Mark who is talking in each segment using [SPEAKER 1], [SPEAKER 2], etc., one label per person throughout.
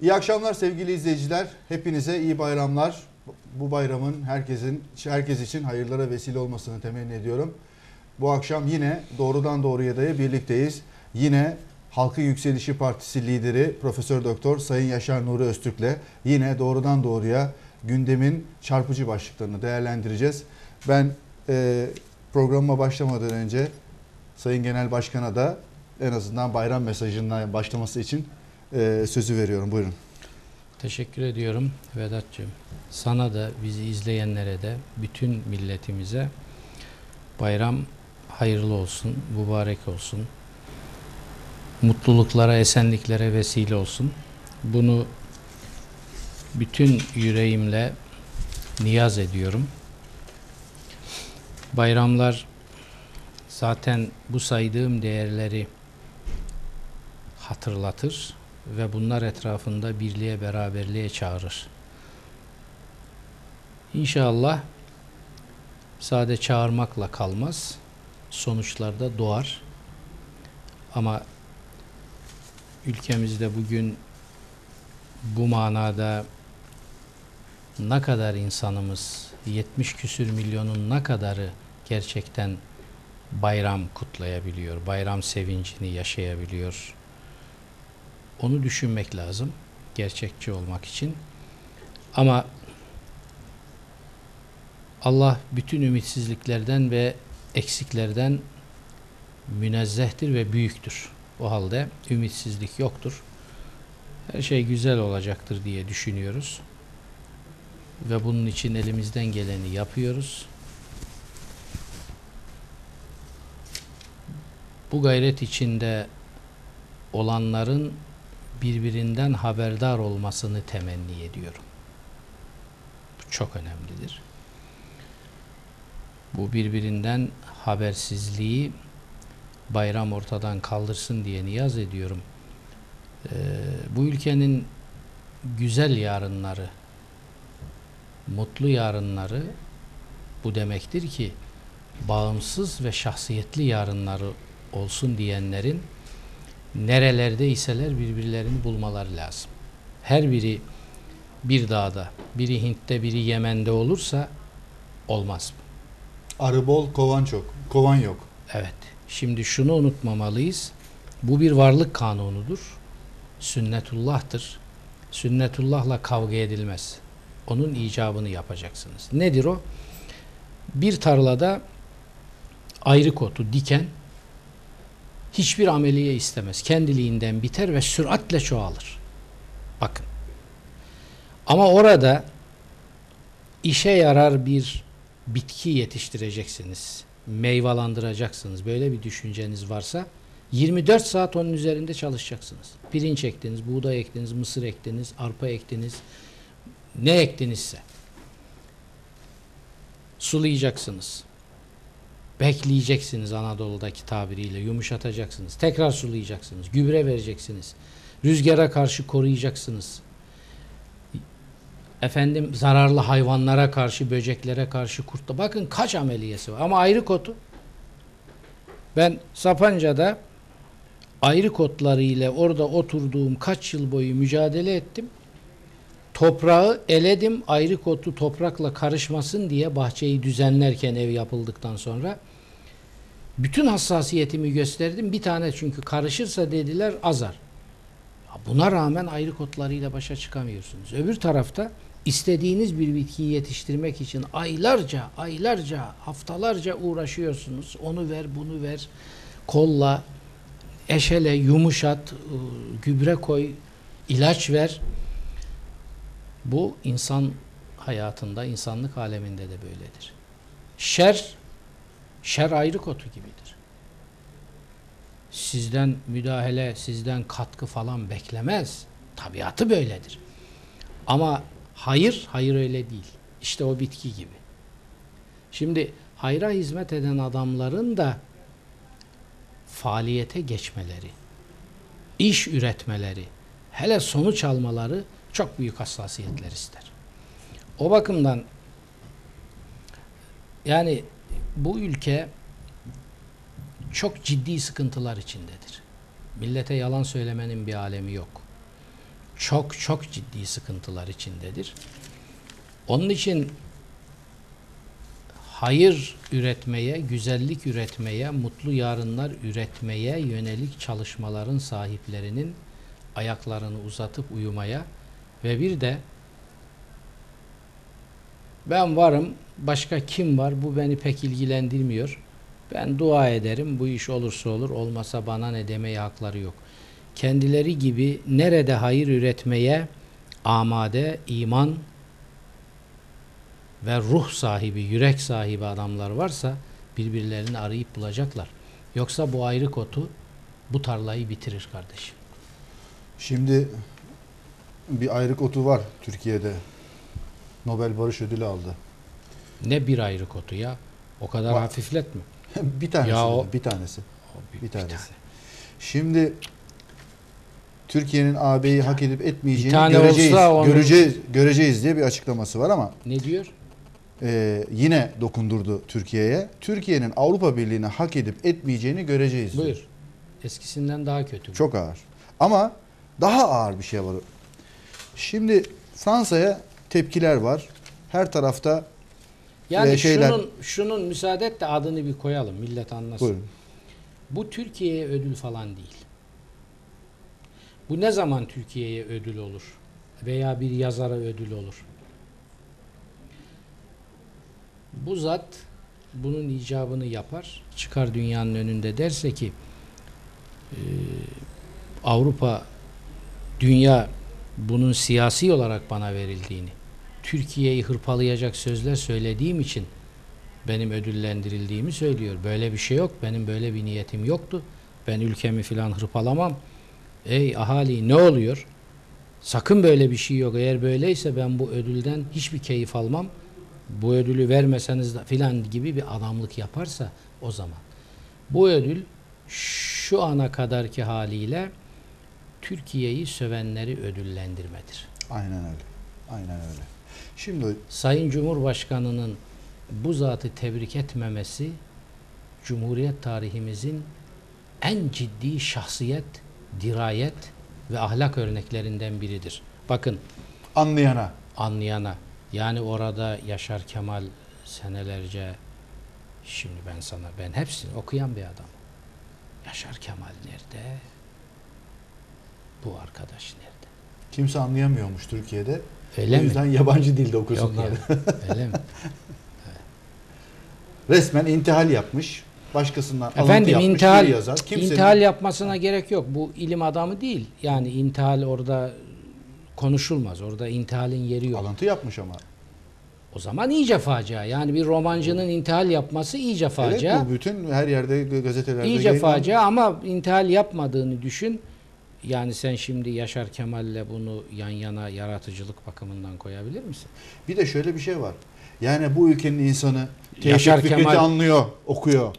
[SPEAKER 1] İyi akşamlar sevgili izleyiciler. Hepinize iyi bayramlar. Bu bayramın herkes için hayırlara vesile olmasını temenni ediyorum. Bu akşam yine doğrudan doğruya da birlikteyiz. Yine Halkın Yükselişi Partisi lideri Profesör Doktor Sayın Yaşar Nuri Öztürk'le yine doğrudan doğruya gündemin çarpıcı başlıklarını değerlendireceğiz. Ben programa başlamadan önce Sayın Genel Başkan'a da en azından bayram mesajından başlaması için sözü veriyorum. Buyurun.
[SPEAKER 2] Teşekkür ediyorum Vedat'cığım. Sana da, bizi izleyenlere de, bütün milletimize bayram hayırlı olsun, mübarek olsun. Mutluluklara, esenliklere vesile olsun. Bunu bütün yüreğimle niyaz ediyorum. Bayramlar zaten bu saydığım değerleri hatırlatır ve bunlar etrafında birliğe, beraberliğe çağırır. İnşallah sadece çağırmakla kalmaz, sonuçlarda doğar. Ama ülkemizde bugün bu manada ne kadar insanımız, 70 küsür milyonun ne kadarı gerçekten bayram kutlayabiliyor, bayram sevincini yaşayabiliyor? Onu düşünmek lazım, gerçekçi olmak için. Ama Allah bütün ümitsizliklerden ve eksiklerden münezzehtir ve büyüktür. O halde ümitsizlik yoktur. Her şey güzel olacaktır diye düşünüyoruz. Ve bunun için elimizden geleni yapıyoruz. Bu gayret içinde olanların birbirinden haberdar olmasını temenni ediyorum. Bu çok önemlidir. Bu birbirinden habersizliği bayram ortadan kaldırsın diye niyaz ediyorum. Bu ülkenin güzel yarınları, mutlu yarınları bu demektir ki bağımsız ve şahsiyetli yarınları olsun diyenlerin nerelerdeyseler birbirlerini bulmaları lazım. Her biri bir dağda, biri Hint'te, biri Yemen'de olursa olmaz.
[SPEAKER 1] Arı bol, kovan çok. Kovan yok.
[SPEAKER 2] Evet. Şimdi şunu unutmamalıyız. Bu bir varlık kanunudur. Sünnetullah'tır. Sünnetullah'la kavga edilmez. Onun icabını yapacaksınız. Nedir o? Bir tarlada ayrık otu diken hiçbir ameliye istemez. Kendiliğinden biter ve süratle çoğalır. Bakın. Ama orada işe yarar bir bitki yetiştireceksiniz. Meyvalandıracaksınız. Böyle bir düşünceniz varsa 24 saat onun üzerinde çalışacaksınız. Pirinç ektiniz, buğday ektiniz, mısır ektiniz, arpa ektiniz. Ne ektinizse. Sulayacaksınız. Bekleyeceksiniz Anadolu'daki tabiriyle. Yumuşatacaksınız. Tekrar sulayacaksınız. Gübre vereceksiniz. Rüzgara karşı koruyacaksınız. Zararlı hayvanlara karşı, böceklere karşı, kurtla. Bakın kaç ameliyesi var. Ama ayrık otu. Ben Sapanca'da ayrık otları ile orada oturduğum kaç yıl boyu mücadele ettim. Toprağı eledim, ayrık otu toprakla karışmasın diye bahçeyi düzenlerken ev yapıldıktan sonra bütün hassasiyetimi gösterdim. Bir tane çünkü karışırsa dediler azar. Buna rağmen ayrık otlarıyla başa çıkamıyorsunuz. Öbür tarafta istediğiniz bir bitkiyi yetiştirmek için aylarca, haftalarca uğraşıyorsunuz. Onu ver, bunu ver, kolla, eşele, yumuşat, gübre koy, ilaç ver. Bu insan hayatında, insanlık aleminde de böyledir. Şer ayrık otu gibidir. Sizden müdahale, sizden katkı falan beklemez. Tabiatı böyledir. Ama hayır öyle değil. İşte o bitki gibi. Şimdi hayra hizmet eden adamların da faaliyete geçmeleri, iş üretmeleri, hele sonuç almaları çok büyük hassasiyetler ister. O bakımdan yani bu ülke çok ciddi sıkıntılar içindedir. Millete yalan söylemenin bir alemi yok. çok çok ciddi sıkıntılar içindedir. Onun için hayır üretmeye, güzellik üretmeye, mutlu yarınlar üretmeye yönelik çalışmaların sahiplerinin ayaklarını uzatıp uyumaya ve bir de ben varım, başka kim var, bu beni pek ilgilendirmiyor. Ben dua ederim, bu iş olursa olur, olmasa bana ne demeye hakları yok. Kendileri gibi nerede hayır üretmeye amade, iman ve ruh sahibi, yürek sahibi adamlar varsa birbirlerini arayıp bulacaklar. Yoksa bu ayrık otu bu tarlayı bitirir kardeşim.
[SPEAKER 1] Şimdi bir ayrık otu var Türkiye'de. Nobel Barış Ödülü aldı.
[SPEAKER 2] Ne bir ayrık otu ya? O kadar
[SPEAKER 1] Var.
[SPEAKER 2] hafifletme.
[SPEAKER 1] Bir tanesi.
[SPEAKER 2] Ya o-
[SPEAKER 1] bir tanesi.
[SPEAKER 2] O
[SPEAKER 1] Bir tanesi.
[SPEAKER 2] tane.
[SPEAKER 1] Şimdi Türkiye'nin AB'yi hak edip
[SPEAKER 2] Bir
[SPEAKER 1] etmeyeceğini
[SPEAKER 2] tane
[SPEAKER 1] göreceğiz.
[SPEAKER 2] olsa onu-
[SPEAKER 1] Göreceğiz diye bir açıklaması var ama
[SPEAKER 2] Ne diyor?
[SPEAKER 1] yine dokundurdu Türkiye'ye. Türkiye'nin Avrupa Birliği'ni hak edip etmeyeceğini göreceğiz diyor.
[SPEAKER 2] Buyur. Eskisinden daha kötü bu.
[SPEAKER 1] Çok ağır. Ama daha ağır bir şey var. Şimdi Fransa'ya tepkiler var. Her tarafta
[SPEAKER 2] Yani
[SPEAKER 1] şeyler-
[SPEAKER 2] şunun müsaade et de adını bir koyalım, millet anlasın.
[SPEAKER 1] buyurun.
[SPEAKER 2] Bu Türkiye'ye ödül falan değil. Bu ne zaman Türkiye'ye ödül olur? Veya bir yazara ödül olur? Bu zat bunun icabını yapar. Çıkar dünyanın önünde derse ki Avrupa, dünya bunun siyasi olarak bana verildiğini, Türkiye'yi hırpalayacak sözler söylediğim için benim ödüllendirildiğimi söylüyor. Böyle bir şey yok. Benim böyle bir niyetim yoktu. Ben ülkemi filan hırpalamam. Ey ahali, ne oluyor? Sakın böyle bir şey yok. Eğer böyleyse ben bu ödülden hiçbir keyif almam. Bu ödülü vermeseniz de filan gibi bir adamlık yaparsa o zaman. Bu ödül şu ana kadarki haliyle Türkiye'yi sövenleri ödüllendirmedir.
[SPEAKER 1] Aynen öyle. Aynen öyle. Şimdi
[SPEAKER 2] Sayın Cumhurbaşkanı'nın bu zatı tebrik etmemesi Cumhuriyet tarihimizin en ciddi şahsiyet, dirayet ve ahlak örneklerinden biridir. Bakın
[SPEAKER 1] anlayana
[SPEAKER 2] yani orada Yaşar Kemal senelerce, şimdi ben hepsini okuyan bir adam. Yaşar Kemal nerede? Bu arkadaş nerede?
[SPEAKER 1] kimse anlayamıyormuş Türkiye'de.
[SPEAKER 2] Öyle
[SPEAKER 1] o yüzden
[SPEAKER 2] mi?
[SPEAKER 1] yabancı dilde
[SPEAKER 2] Yok
[SPEAKER 1] okusunlar.
[SPEAKER 2] ya. Öyle mi?
[SPEAKER 1] Resmen intihal yapmış. Başkasından alıntı
[SPEAKER 2] Efendim
[SPEAKER 1] yapmış
[SPEAKER 2] intihal,
[SPEAKER 1] bir yazar. Kimsenin-
[SPEAKER 2] intihal yapmasına gerek yok. Bu ilim adamı değil. Yani intihal orada konuşulmaz. Orada intihalin yeri yok.
[SPEAKER 1] alıntı yapmış ama.
[SPEAKER 2] O zaman iyice facia. Yani bir romancının intihal yapması iyice facia.
[SPEAKER 1] Evet, bu bütün her yerde gazetelerde
[SPEAKER 2] İyice
[SPEAKER 1] yayınlandı.
[SPEAKER 2] facia ama intihal yapmadığını düşün. Yani sen şimdi Yaşar Kemal'le bunu yan yana yaratıcılık bakımından koyabilir misin?
[SPEAKER 1] Bir de şöyle bir şey var. Yani bu ülkenin insanı
[SPEAKER 2] Yaşar
[SPEAKER 1] Tevfik Fikret'i
[SPEAKER 2] Kemal-
[SPEAKER 1] anlıyor, okuyor.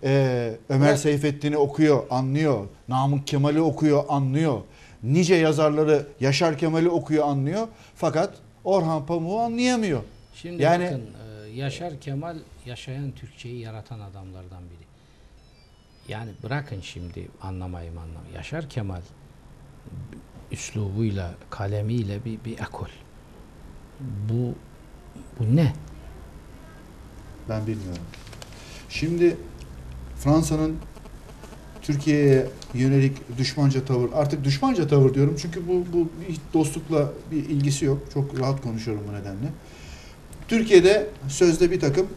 [SPEAKER 1] Ömer
[SPEAKER 2] Evet.
[SPEAKER 1] Seyfettin'i okuyor, anlıyor. Namık Kemal'i okuyor, anlıyor. Nice yazarları Yaşar Kemal'i okuyor, anlıyor. Fakat Orhan Pamuk'u anlayamıyor.
[SPEAKER 2] Şimdi
[SPEAKER 1] Yani-
[SPEAKER 2] bakın Yaşar Kemal yaşayan Türkçeyi yaratan adamlardan biri. Yani bırakın şimdi anlamayı. Yaşar Kemal üslubuyla, kalemiyle bir ekol. Bu ne?
[SPEAKER 1] Ben bilmiyorum. Şimdi Fransa'nın Türkiye'ye yönelik düşmanca tavır, artık düşmanca tavır diyorum çünkü bu hiç dostlukla bir ilgisi yok. Çok rahat konuşuyorum bu nedenle. Türkiye'de sözde bir takım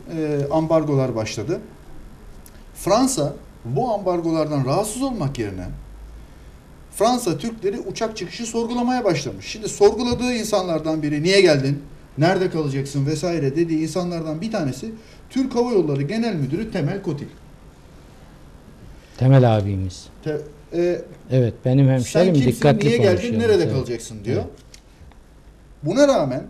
[SPEAKER 1] ambargolar başladı. Fransa bu ambargolardan rahatsız olmak yerine Fransa Türkleri uçak çıkışı sorgulamaya başlamış. Şimdi sorguladığı insanlardan biri niye geldin, nerede kalacaksın vesaire dediği insanlardan bir tanesi Türk Hava Yolları Genel Müdürü Temel Kotil.
[SPEAKER 2] Temel abimiz. Evet benim
[SPEAKER 1] Sen
[SPEAKER 2] hemşerim,
[SPEAKER 1] kimsin,
[SPEAKER 2] dikkatli
[SPEAKER 1] niye geldin,
[SPEAKER 2] konuşuyor.
[SPEAKER 1] nerede
[SPEAKER 2] Evet.
[SPEAKER 1] kalacaksın diyor.
[SPEAKER 2] Evet.
[SPEAKER 1] Buna rağmen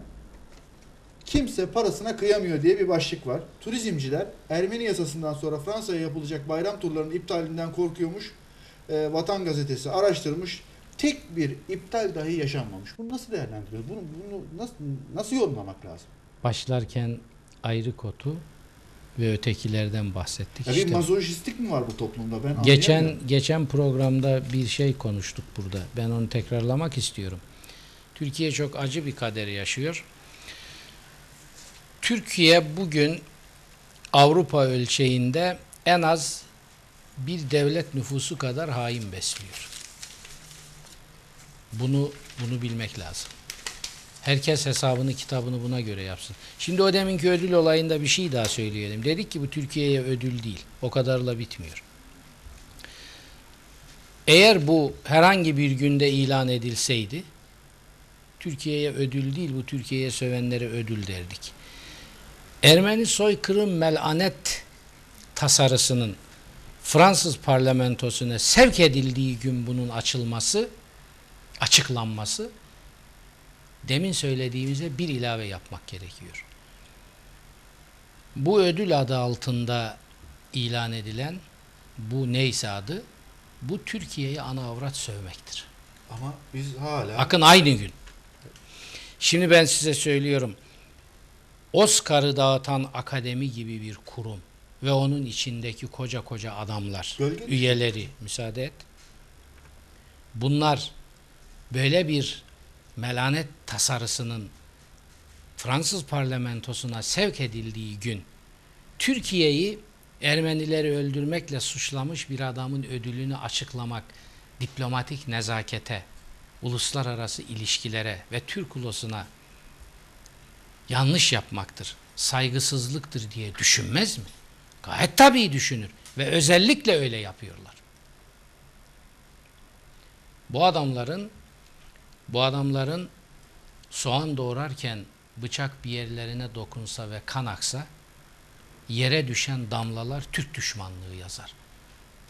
[SPEAKER 1] kimse parasına kıyamıyor diye bir başlık var. Turizmciler Ermeni yasasından sonra Fransa'ya yapılacak bayram turlarının iptalinden korkuyormuş. Vatan Gazetesi araştırmış. Tek bir iptal dahi yaşanmamış. Bunu nasıl değerlendiriyoruz? Bunu nasıl yorumlamak lazım?
[SPEAKER 2] Başlarken ayrık otu ve ötekilerden bahsettik.
[SPEAKER 1] Ya
[SPEAKER 2] İşte
[SPEAKER 1] bir mazoşistlik mi var bu toplumda? Ben anlayamıyorum.
[SPEAKER 2] geçen programda bir şey konuştuk burada. Ben onu tekrarlamak istiyorum. Türkiye çok acı bir kader yaşıyor. Türkiye bugün Avrupa ölçeğinde en az bir devlet nüfusu kadar hain besliyor. Bunu bilmek lazım. Herkes hesabını kitabını buna göre yapsın. Şimdi o deminki ödül olayında bir şey daha söyleyelim. Dedik ki bu Türkiye'ye ödül değil. O kadarla bitmiyor. Eğer bu herhangi bir günde ilan edilseydi, Türkiye'ye ödül değil, bu Türkiye'ye sövenlere ödül derdik. Ermeni soykırım melanet tasarısının Fransız parlamentosuna sevk edildiği gün bunun açıklanması, demin söylediğimize bir ilave yapmak gerekiyor. Bu ödül adı altında ilan edilen, bu neyse adı, bu Türkiye'yi ana avrat sövmektir.
[SPEAKER 1] Ama biz hala...
[SPEAKER 2] Bakın aynı gün. Şimdi ben size söylüyorum. Oscar'ı dağıtan akademi gibi bir kurum ve onun içindeki koca koca adamlar, üyeleri, müsaade et. Bunlar böyle bir melanet tasarısının Fransız parlamentosuna sevk edildiği gün Türkiye'yi Ermenileri öldürmekle suçlamış bir adamın ödülünü açıklamak, diplomatik nezakete, uluslararası ilişkilere ve Türk ulusuna yanlış yapmaktır, saygısızlıktır diye düşünmez mi? Gayet tabii düşünür ve özellikle öyle yapıyorlar. Bu adamların soğan doğrarken bıçak bir yerlerine dokunsa ve kan aksa, yere düşen damlalar Türk düşmanlığı yazar.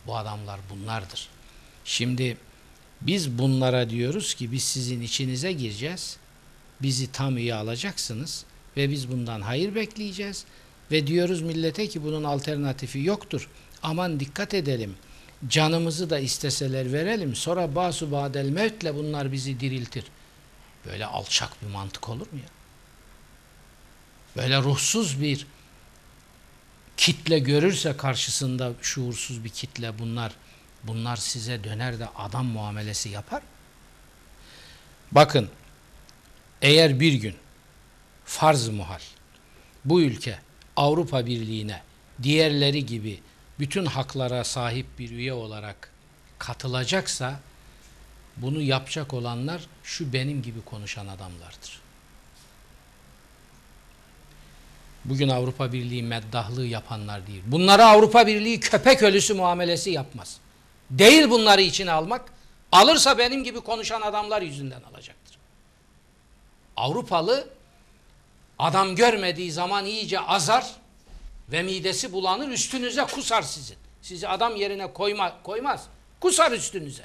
[SPEAKER 2] Bu adamlar bunlardır. Şimdi biz bunlara diyoruz ki biz sizin içinize gireceğiz, bizi tam üye alacaksınız ve biz bundan hayır bekleyeceğiz ve diyoruz millete ki bunun alternatifi yoktur. Aman dikkat edelim, canımızı da isteseler verelim, sonra basu badel mevtle bunlar bizi diriltir. Böyle alçak bir mantık olur mu ya? Böyle ruhsuz bir kitle görürse karşısında, şuursuz bir kitle, bunlar size döner de adam muamelesi yapar. Bakın, eğer bir gün farz-ı muhal bu ülke Avrupa Birliği'ne diğerleri gibi bütün haklara sahip bir üye olarak katılacaksa, bunu yapacak olanlar şu benim gibi konuşan adamlardır. Bugün Avrupa Birliği meddahlığı yapanlar değil. Bunlara Avrupa Birliği köpek ölüsü muamelesi yapmaz. Değil bunları içine almak. Alırsa benim gibi konuşan adamlar yüzünden alacaktır. Avrupalı adam görmediği zaman iyice azar ve midesi bulanır, üstünüze kusar sizin. Sizi adam yerine koymaz. Kusar üstünüze.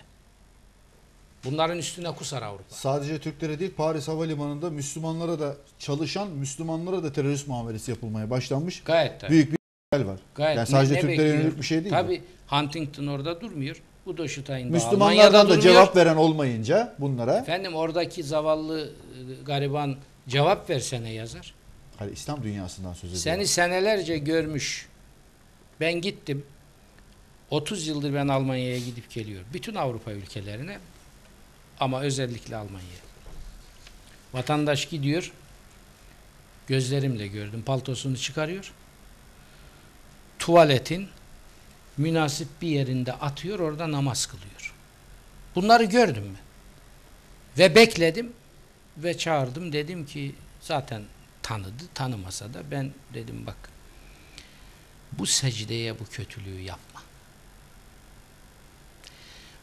[SPEAKER 2] Bunların üstüne kusar Avrupa.
[SPEAKER 1] Sadece Türklere değil, Paris Havalimanı'nda Müslümanlara da çalışan Müslümanlara da terörist muamelesi yapılmaya başlanmış.
[SPEAKER 2] Gayet tabii.
[SPEAKER 1] Büyük bir hal var.
[SPEAKER 2] Gayet
[SPEAKER 1] Yani sadece Türklere yönelik bir şey değil.
[SPEAKER 2] Tabii Huntington orada durmuyor. Bu da şu tayında
[SPEAKER 1] Müslümanlardan da cevap veren olmayınca bunlara.
[SPEAKER 2] Efendim oradaki zavallı gariban cevap versene yazar.
[SPEAKER 1] Hani İslam dünyasından söz ediyorum.
[SPEAKER 2] Seni senelerce görmüş. Ben gittim. 30 yıldır ben Almanya'ya gidip geliyorum. Bütün Avrupa ülkelerine ama özellikle Almanya'ya. Vatandaş gidiyor. Gözlerimle gördüm. Paltosunu çıkarıyor. Tuvaletin münasip bir yerinde atıyor. Orada namaz kılıyor. Bunları gördüm ben. Ve bekledim. Ve çağırdım. Dedim ki zaten tanıdı. Tanımasa da ben dedim bak. Bu secdeye bu kötülüğü yapma.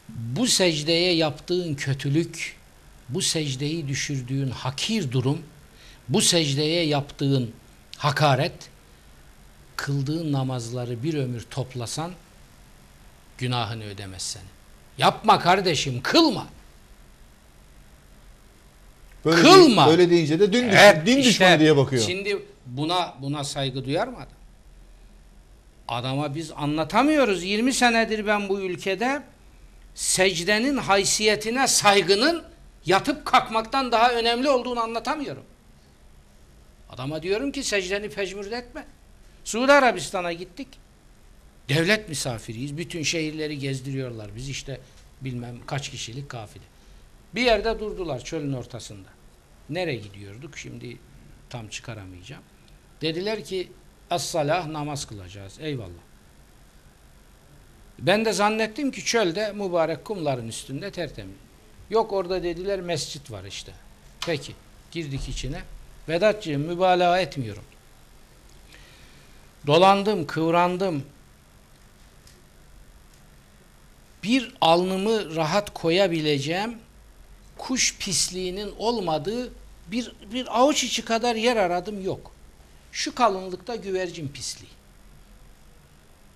[SPEAKER 2] Bu secdeye yaptığın kötülük, bu secdeyi düşürdüğün hakir durum, bu secdeye yaptığın hakaret, kıldığın namazları bir ömür toplasan günahını ödemez seni. Yapma kardeşim, kılma.
[SPEAKER 1] Böyle
[SPEAKER 2] Kılma.
[SPEAKER 1] Böyle deyince de din düşmanı diye bakıyor.
[SPEAKER 2] Şimdi buna saygı duyar mı adam? Adama biz anlatamıyoruz. 20 senedir ben bu ülkede secdenin haysiyetine saygının yatıp kalkmaktan daha önemli olduğunu anlatamıyorum. Adama diyorum ki secdeni pecmürde etme. Suudi Arabistan'a gittik. Devlet misafiriyiz. Bütün şehirleri gezdiriyorlar. Biz işte bilmem kaç kişilik kafile. Bir yerde durdular çölün ortasında. Nereye gidiyorduk? Şimdi tam çıkaramayacağım. Dediler ki as-salah, namaz kılacağız. Eyvallah. Ben de zannettim ki çölde mübarek kumların üstünde tertemiz. Yok, orada dediler mescit var işte. Peki girdik içine. Vedatcığım, mübalağa etmiyorum. Dolandım, kıvrandım. Bir alnımı rahat koyabileceğim, kuş pisliğinin olmadığı bir avuç içi kadar yer aradım, yok. Şu kalınlıkta güvercin pisliği.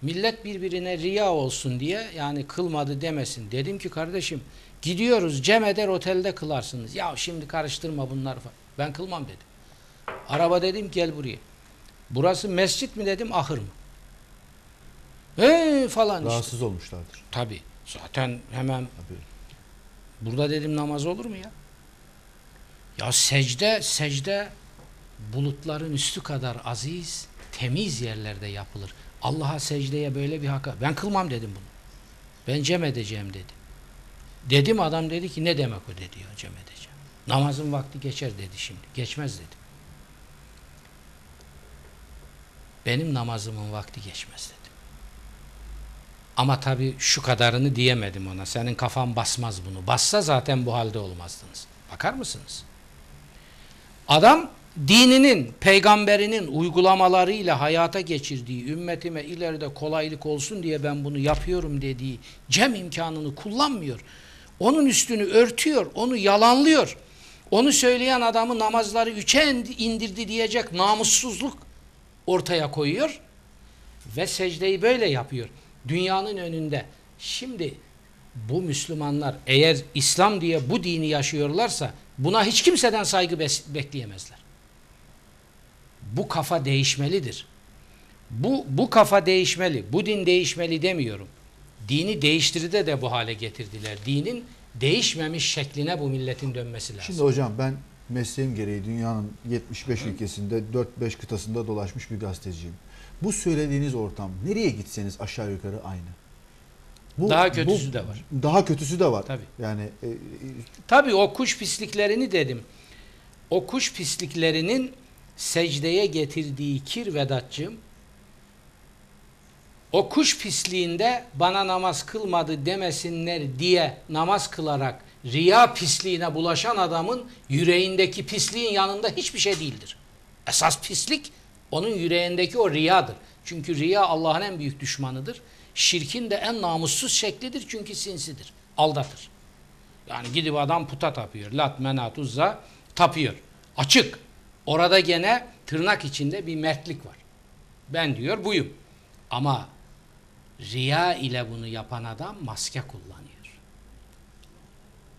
[SPEAKER 2] Millet birbirine riya olsun diye, yani kılmadı demesin. Dedim ki kardeşim, gidiyoruz, cem eder otelde kılarsınız. Ya şimdi karıştırma bunları falan. Ben kılmam dedim. Araba dedim gel buraya. Burası mescit mi dedim, ahır mı? Falan işte.
[SPEAKER 1] Rahatsız olmuşlardır.
[SPEAKER 2] Tabii. Zaten hemen
[SPEAKER 1] Tabii.
[SPEAKER 2] burada dedim namaz olur mu ya? Ya secde bulutların üstü kadar aziz, temiz yerlerde yapılır. Allah'a secdeye böyle bir hak. Ben kılmam dedim bunu. Ben cem edeceğim dedim. Dedim, adam dedi ki ne demek o dedi ya, cem edeceğim. Namazın vakti geçer dedi şimdi. Geçmez dedim. Benim namazımın vakti geçmez dedim. Ama tabii şu kadarını diyemedim ona. Senin kafan basmaz bunu. Bassa zaten bu halde olmazdınız. Bakar mısınız? Adam dininin, peygamberinin uygulamalarıyla hayata geçirdiği, ümmetime ileride kolaylık olsun diye ben bunu yapıyorum dediği cem imkanını kullanmıyor. Onun üstünü örtüyor, onu yalanlıyor. Onu söyleyen adamı namazları 3'e indirdi diyecek namussuzluk ortaya koyuyor ve secdeyi böyle yapıyor. Dünyanın önünde. Şimdi bu Müslümanlar eğer İslam diye bu dini yaşıyorlarsa buna hiç kimseden saygı bekleyemezler. Bu kafa değişmelidir. Bu kafa değişmeli. Bu din değişmeli demiyorum. Dini değiştirdi de bu hale getirdiler. Dinin değişmemiş şekline bu milletin dönmesi lazım.
[SPEAKER 1] Şimdi hocam, ben mesleğim gereği dünyanın 75 ülkesinde 4-5 kıtasında dolaşmış bir gazeteciyim. Bu söylediğiniz ortam nereye gitseniz aşağı yukarı aynı.
[SPEAKER 2] Daha kötüsü de var.
[SPEAKER 1] Daha kötüsü de var.
[SPEAKER 2] Tabii.
[SPEAKER 1] Yani
[SPEAKER 2] tabii o kuş pisliklerini dedim. O kuş pisliklerinin secdeye getirdiği kir Vedat'cığım, o kuş pisliğinde bana namaz kılmadı demesinler diye namaz kılarak riya pisliğine bulaşan adamın yüreğindeki pisliğin yanında hiçbir şey değildir. Esas pislik onun yüreğindeki o riyadır. Çünkü riya Allah'ın en büyük düşmanıdır. Şirkin de en namussuz şeklidir çünkü sinsidir. Aldatır. Yani gidip adam puta tapıyor. Lat, menat, uzza tapıyor. Açık. Orada gene tırnak içinde bir mertlik var. Ben diyor buyum. Ama riya ile bunu yapan adam maske kullanıyor.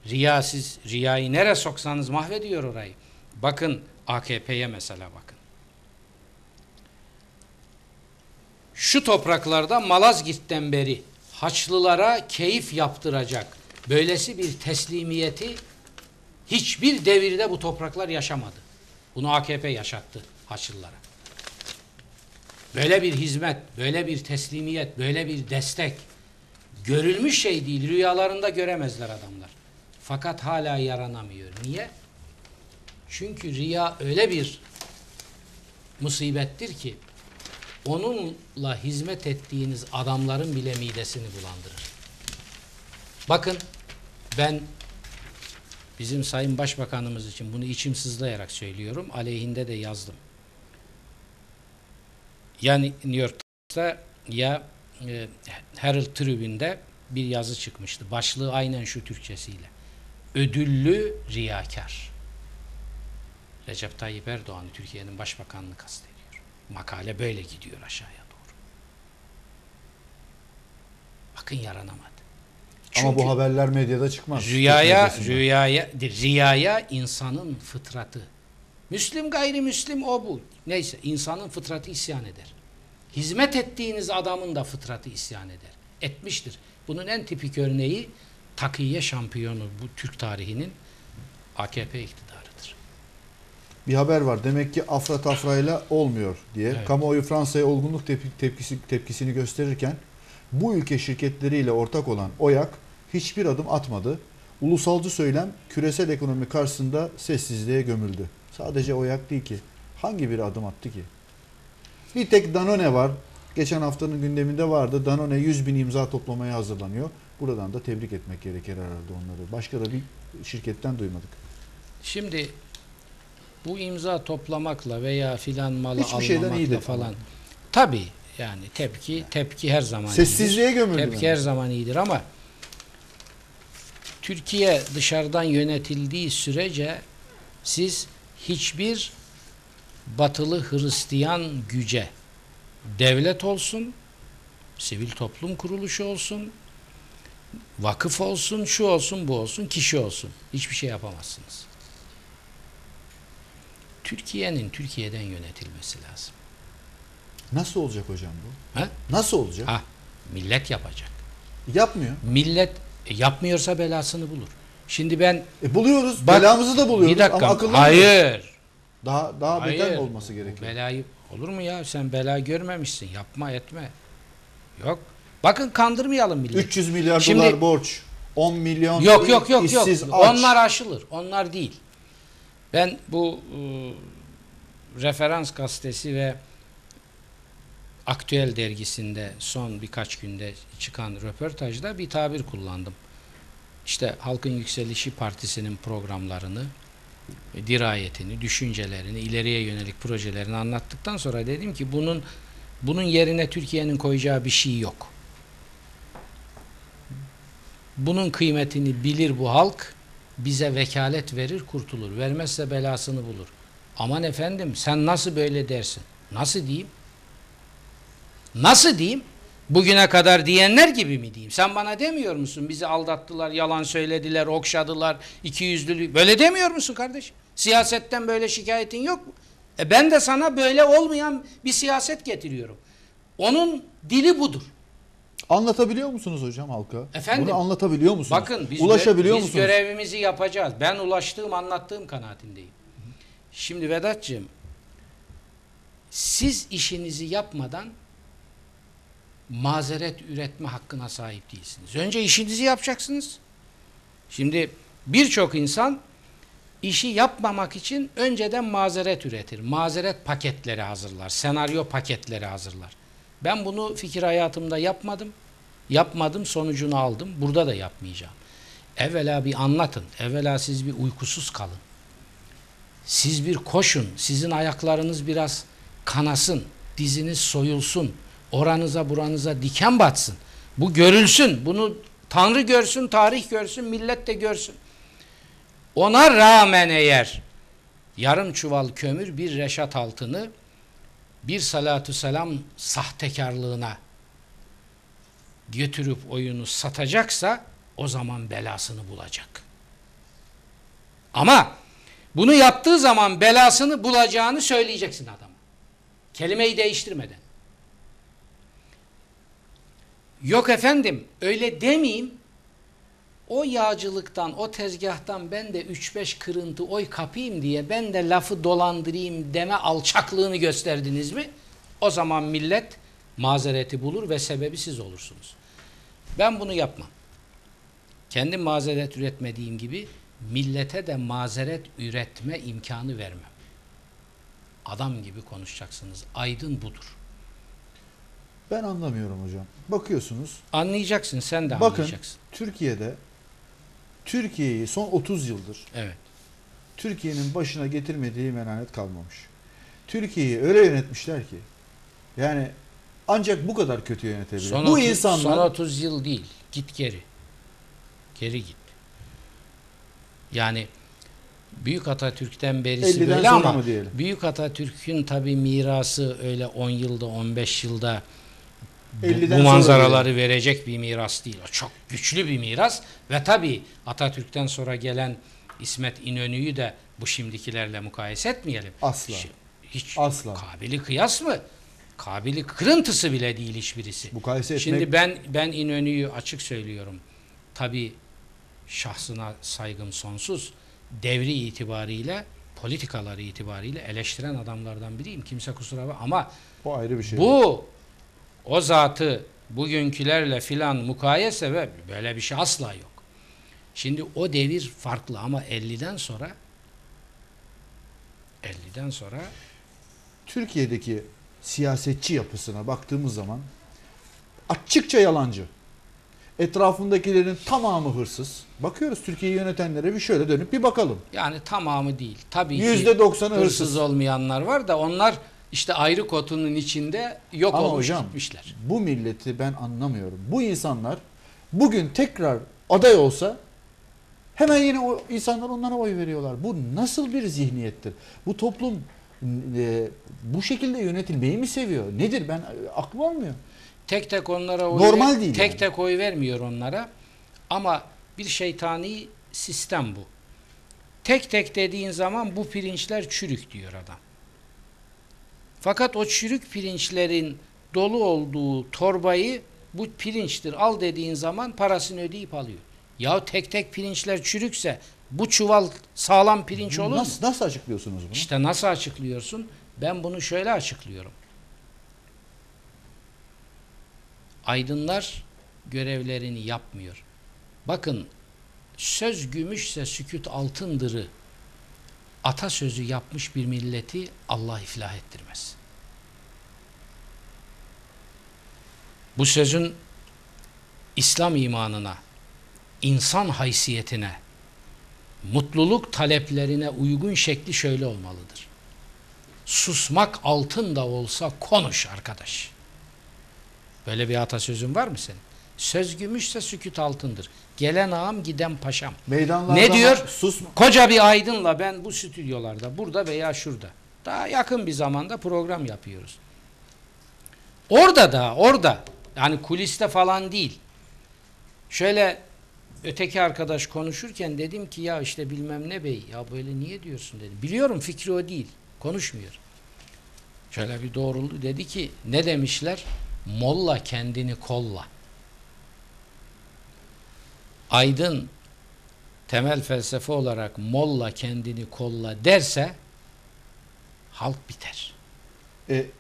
[SPEAKER 2] Riya, siz riyayı nereye soksanız mahvediyor orayı. Bakın AKP'ye mesela bakın. Şu topraklarda Malazgirt'ten beri Haçlılara keyif yaptıracak böylesi bir teslimiyeti hiçbir devirde bu topraklar yaşamadı. Bunu AKP yaşattı Haçlılara. Böyle bir hizmet, böyle bir teslimiyet, böyle bir destek görülmüş şey değil. Rüyalarında göremezler adamlar. Fakat hala yaranamıyor. Niye? Çünkü riya öyle bir musibettir ki onunla hizmet ettiğiniz adamların bile midesini bulandırır. Bakın, ben bizim Sayın Başbakanımız için bunu içim sızlayarak söylüyorum. Aleyhinde de yazdım. Yani New York Times'ta ya Herald Tribune'de bir yazı çıkmıştı. Başlığı aynen şu Türkçesiyle. Ödüllü riyakar. Recep Tayyip Erdoğan Türkiye'nin başbakanını kastediyor. Makale böyle gidiyor aşağıya doğru. Bakın yaranamadı. Çünkü
[SPEAKER 1] ama bu haberler medyada çıkmaz.
[SPEAKER 2] Riyaya insanın fıtratı. Müslim gayrimüslim o bu. Neyse, insanın fıtratı isyan eder. Hizmet ettiğiniz adamın da fıtratı isyan eder. Etmiştir. Bunun en tipik örneği takiye şampiyonu bu Türk tarihinin AKP iktidarıdır.
[SPEAKER 1] Bir haber var. Demek ki afra tafrayla olmuyor diye.
[SPEAKER 2] Evet.
[SPEAKER 1] Kamuoyu Fransa'ya olgunluk tepkisini gösterirken bu ülke şirketleriyle ortak olan OYAK hiçbir adım atmadı. Ulusalcı söylem küresel ekonomi karşısında sessizliğe gömüldü. Sadece o yak değil ki. Hangi biri adım attı ki? Bir tek Danone var. Geçen haftanın gündeminde vardı. Danone 100.000 imza toplamaya hazırlanıyor. Buradan da tebrik etmek gerekir herhalde onları. Başka da bir şirketten duymadık.
[SPEAKER 2] Şimdi bu imza toplamakla veya filan malı
[SPEAKER 1] Hiçbir şeyden
[SPEAKER 2] almamakla
[SPEAKER 1] iyidir
[SPEAKER 2] falan. Tabii yani tepki her zaman
[SPEAKER 1] Sessizliğe
[SPEAKER 2] iyidir.
[SPEAKER 1] gömüldü.
[SPEAKER 2] Tepki her zaman iyidir ama Türkiye dışarıdan yönetildiği sürece siz hiçbir batılı Hristiyan güce, devlet olsun, sivil toplum kuruluşu olsun, vakıf olsun, şu olsun, bu olsun, kişi olsun. Hiçbir şey yapamazsınız. Türkiye'nin Türkiye'den yönetilmesi lazım.
[SPEAKER 1] Nasıl olacak hocam bu?
[SPEAKER 2] Ha?
[SPEAKER 1] Nasıl olacak?
[SPEAKER 2] Millet yapacak.
[SPEAKER 1] Yapmıyor.
[SPEAKER 2] Millet yapmıyorsa belasını bulur. Şimdi ben
[SPEAKER 1] Buluyoruz.
[SPEAKER 2] bak,
[SPEAKER 1] belamızı da buluyoruz.
[SPEAKER 2] bir dakika.
[SPEAKER 1] Ama akıllı
[SPEAKER 2] Hayır.
[SPEAKER 1] Daha
[SPEAKER 2] Hayır.
[SPEAKER 1] beter olması
[SPEAKER 2] Bu
[SPEAKER 1] gerekiyor.
[SPEAKER 2] belayı olur mu ya? Sen bela görmemişsin. Yapma etme. Yok. Bakın kandırmayalım milleti.
[SPEAKER 1] 300 milyar
[SPEAKER 2] Şimdi-
[SPEAKER 1] dolar borç. 10 milyon
[SPEAKER 2] Yok.
[SPEAKER 1] işsiz aç.
[SPEAKER 2] Onlar aşılır. Onlar değil. Ben bu Referans gazetesi ve Aktüel dergisinde son birkaç günde çıkan röportajda bir tabir kullandım. İşte Halkın Yükselişi Partisi'nin programlarını, dirayetini, düşüncelerini, ileriye yönelik projelerini anlattıktan sonra dedim ki bunun yerine Türkiye'nin koyacağı bir şey yok. Bunun kıymetini bilir bu halk, bize vekalet verir, kurtulur. Vermezse belasını bulur. Aman efendim sen nasıl böyle dersin? Nasıl diyeyim? Nasıl diyeyim? Bugüne kadar diyenler gibi mi diyeyim? Sen bana demiyor musun? Bizi aldattılar, yalan söylediler, okşadılar, ikiyüzlülük. Böyle demiyor musun kardeşim? Siyasetten böyle şikayetin yok mu? Ben de sana böyle olmayan bir siyaset getiriyorum. Onun dili budur.
[SPEAKER 1] Anlatabiliyor musunuz hocam halka?
[SPEAKER 2] Efendim?
[SPEAKER 1] Bunu anlatabiliyor musunuz?
[SPEAKER 2] Bakın
[SPEAKER 1] Ulaşabiliyor
[SPEAKER 2] biz
[SPEAKER 1] musunuz?
[SPEAKER 2] görevimizi yapacağız. Ben anlattığım kanaatindeyim. Şimdi Vedat'cığım, siz işinizi yapmadan mazeret üretme hakkına sahip değilsiniz. Önce işinizi yapacaksınız. Şimdi birçok insan işi yapmamak için önceden mazeret üretir. Mazeret paketleri hazırlar. Senaryo paketleri hazırlar. Ben bunu fikir hayatımda yapmadım. Yapmadım, sonucunu aldım. Burada da yapmayacağım. Evvela bir anlatın. Evvela siz bir uykusuz kalın. Siz bir koşun. Sizin ayaklarınız biraz kanasın. Diziniz soyulsun. Oranıza buranıza diken batsın. Bu görülsün. Bunu Tanrı görsün, tarih görsün, millet de görsün. Ona rağmen eğer yarım çuval kömür, bir reşat altını, bir salatü selam sahtekarlığına götürüp oyunu satacaksa o zaman belasını bulacak. Ama bunu yaptığı zaman belasını bulacağını söyleyeceksin adama. Kelimeyi değiştirmeden. Yok efendim öyle demeyeyim. O yağcılıktan, o tezgahtan ben de 3-5 kırıntı oy kapayım diye ben de lafı dolandırayım deme alçaklığını gösterdiniz mi? O zaman millet mazereti bulur ve sebebi siz olursunuz. Ben bunu yapmam. Kendim mazeret üretmediğim gibi millete de mazeret üretme imkanı vermem. Adam gibi konuşacaksınız. Aydın budur.
[SPEAKER 1] Ben anlamıyorum hocam. Bakıyorsunuz.
[SPEAKER 2] Anlayacaksın, sen de
[SPEAKER 1] Bakın
[SPEAKER 2] anlayacaksın.
[SPEAKER 1] Türkiye'yi son 30 yıldır
[SPEAKER 2] Evet.
[SPEAKER 1] Türkiye'nin başına getirmediği menanet kalmamış. Türkiye'yi öyle yönetmişler ki yani ancak bu kadar kötü yönetebilir. Bu insanlar
[SPEAKER 2] son 30 yıl değil. Git geri. Geri git. Yani Büyük Atatürk'ten berisi
[SPEAKER 1] 50'den
[SPEAKER 2] böyle
[SPEAKER 1] sonra
[SPEAKER 2] ama
[SPEAKER 1] mı diyelim?
[SPEAKER 2] Büyük Atatürk'ün tabii mirası öyle 10 yılda 15 yılda bu
[SPEAKER 1] 50'den sonra
[SPEAKER 2] manzaraları verecek bir miras değil. O çok güçlü bir miras ve tabii Atatürk'ten sonra gelen İsmet İnönü'yü de bu şimdikilerle mukayese etmeyelim.
[SPEAKER 1] Asla.
[SPEAKER 2] Hiç
[SPEAKER 1] Asla.
[SPEAKER 2] kabili kıyas mı? Kabili kırıntısı bile değil hiçbirisi.
[SPEAKER 1] Mukayese etmek.
[SPEAKER 2] Şimdi ben İnönü'yü açık söylüyorum. Tabii şahsına saygım sonsuz. Devri itibariyle, politikaları itibariyle eleştiren adamlardan biriyim. Kimse kusura bakma ama
[SPEAKER 1] o ayrı bir şey.
[SPEAKER 2] o zatı bugünkülerle filan mukayese ve böyle bir şey asla yok. Şimdi o devir farklı ama 50'den sonra
[SPEAKER 1] Türkiye'deki siyasetçi yapısına baktığımız zaman açıkça yalancı. Etrafındakilerin tamamı hırsız. Bakıyoruz Türkiye'yi yönetenlere, bir şöyle dönüp bir bakalım.
[SPEAKER 2] yani tamamı değil. Tabii ki
[SPEAKER 1] %90'ı
[SPEAKER 2] hırsız
[SPEAKER 1] hırsız.
[SPEAKER 2] olmayanlar var da onlar işte ayrı kotunun içinde yok
[SPEAKER 1] Ama
[SPEAKER 2] olmuş
[SPEAKER 1] hocam,
[SPEAKER 2] gitmişler.
[SPEAKER 1] bu milleti ben anlamıyorum. Bu insanlar bugün tekrar aday olsa hemen yine o insanlar onlara oy veriyorlar. Bu nasıl bir zihniyettir? Bu toplum bu şekilde yönetilmeyi mi seviyor? Nedir? Ben aklım almıyor.
[SPEAKER 2] Tek tek onlara oy
[SPEAKER 1] Normal değil
[SPEAKER 2] tek
[SPEAKER 1] yani.
[SPEAKER 2] tek oy vermiyor onlara. Ama bir şeytani sistem bu. Tek tek dediğin zaman bu pirinçler çürük diyor adam. Fakat o çürük pirinçlerin dolu olduğu torbayı bu pirinçtir al dediğin zaman parasını ödeyip alıyor. Ya tek tek pirinçler çürükse bu çuval sağlam pirinç olur mu?
[SPEAKER 1] Nasıl açıklıyorsunuz bunu?
[SPEAKER 2] İşte nasıl açıklıyorsun? Ben bunu şöyle açıklıyorum. Aydınlar görevlerini yapmıyor. Bakın, söz gümüşse sükût altındırı atasözü yapmış bir milleti Allah iflah ettirmez. Bu sözün İslam imanına, insan haysiyetine, mutluluk taleplerine uygun şekli şöyle olmalıdır. Susmak altın da olsa konuş arkadaş. Böyle bir atasözün var mı senin? Söz gümüşse sükût altındır. Gelen ağam giden paşam.
[SPEAKER 1] Meydanlarda
[SPEAKER 2] Ne diyor?
[SPEAKER 1] susma.
[SPEAKER 2] Koca bir aydınla ben bu stüdyolarda, burada veya şurada, daha yakın bir zamanda program yapıyoruz. Orada yani kuliste falan değil. Şöyle öteki arkadaş konuşurken dedim ki ya işte bilmem ne bey, ya böyle niye diyorsun dedim. Biliyorum fikri o değil. Konuşmuyor. Şöyle bir doğruldu, dedi ki ne demişler? Molla kendini kolla. Aydın temel felsefe olarak molla kendini kolla derse halk biter.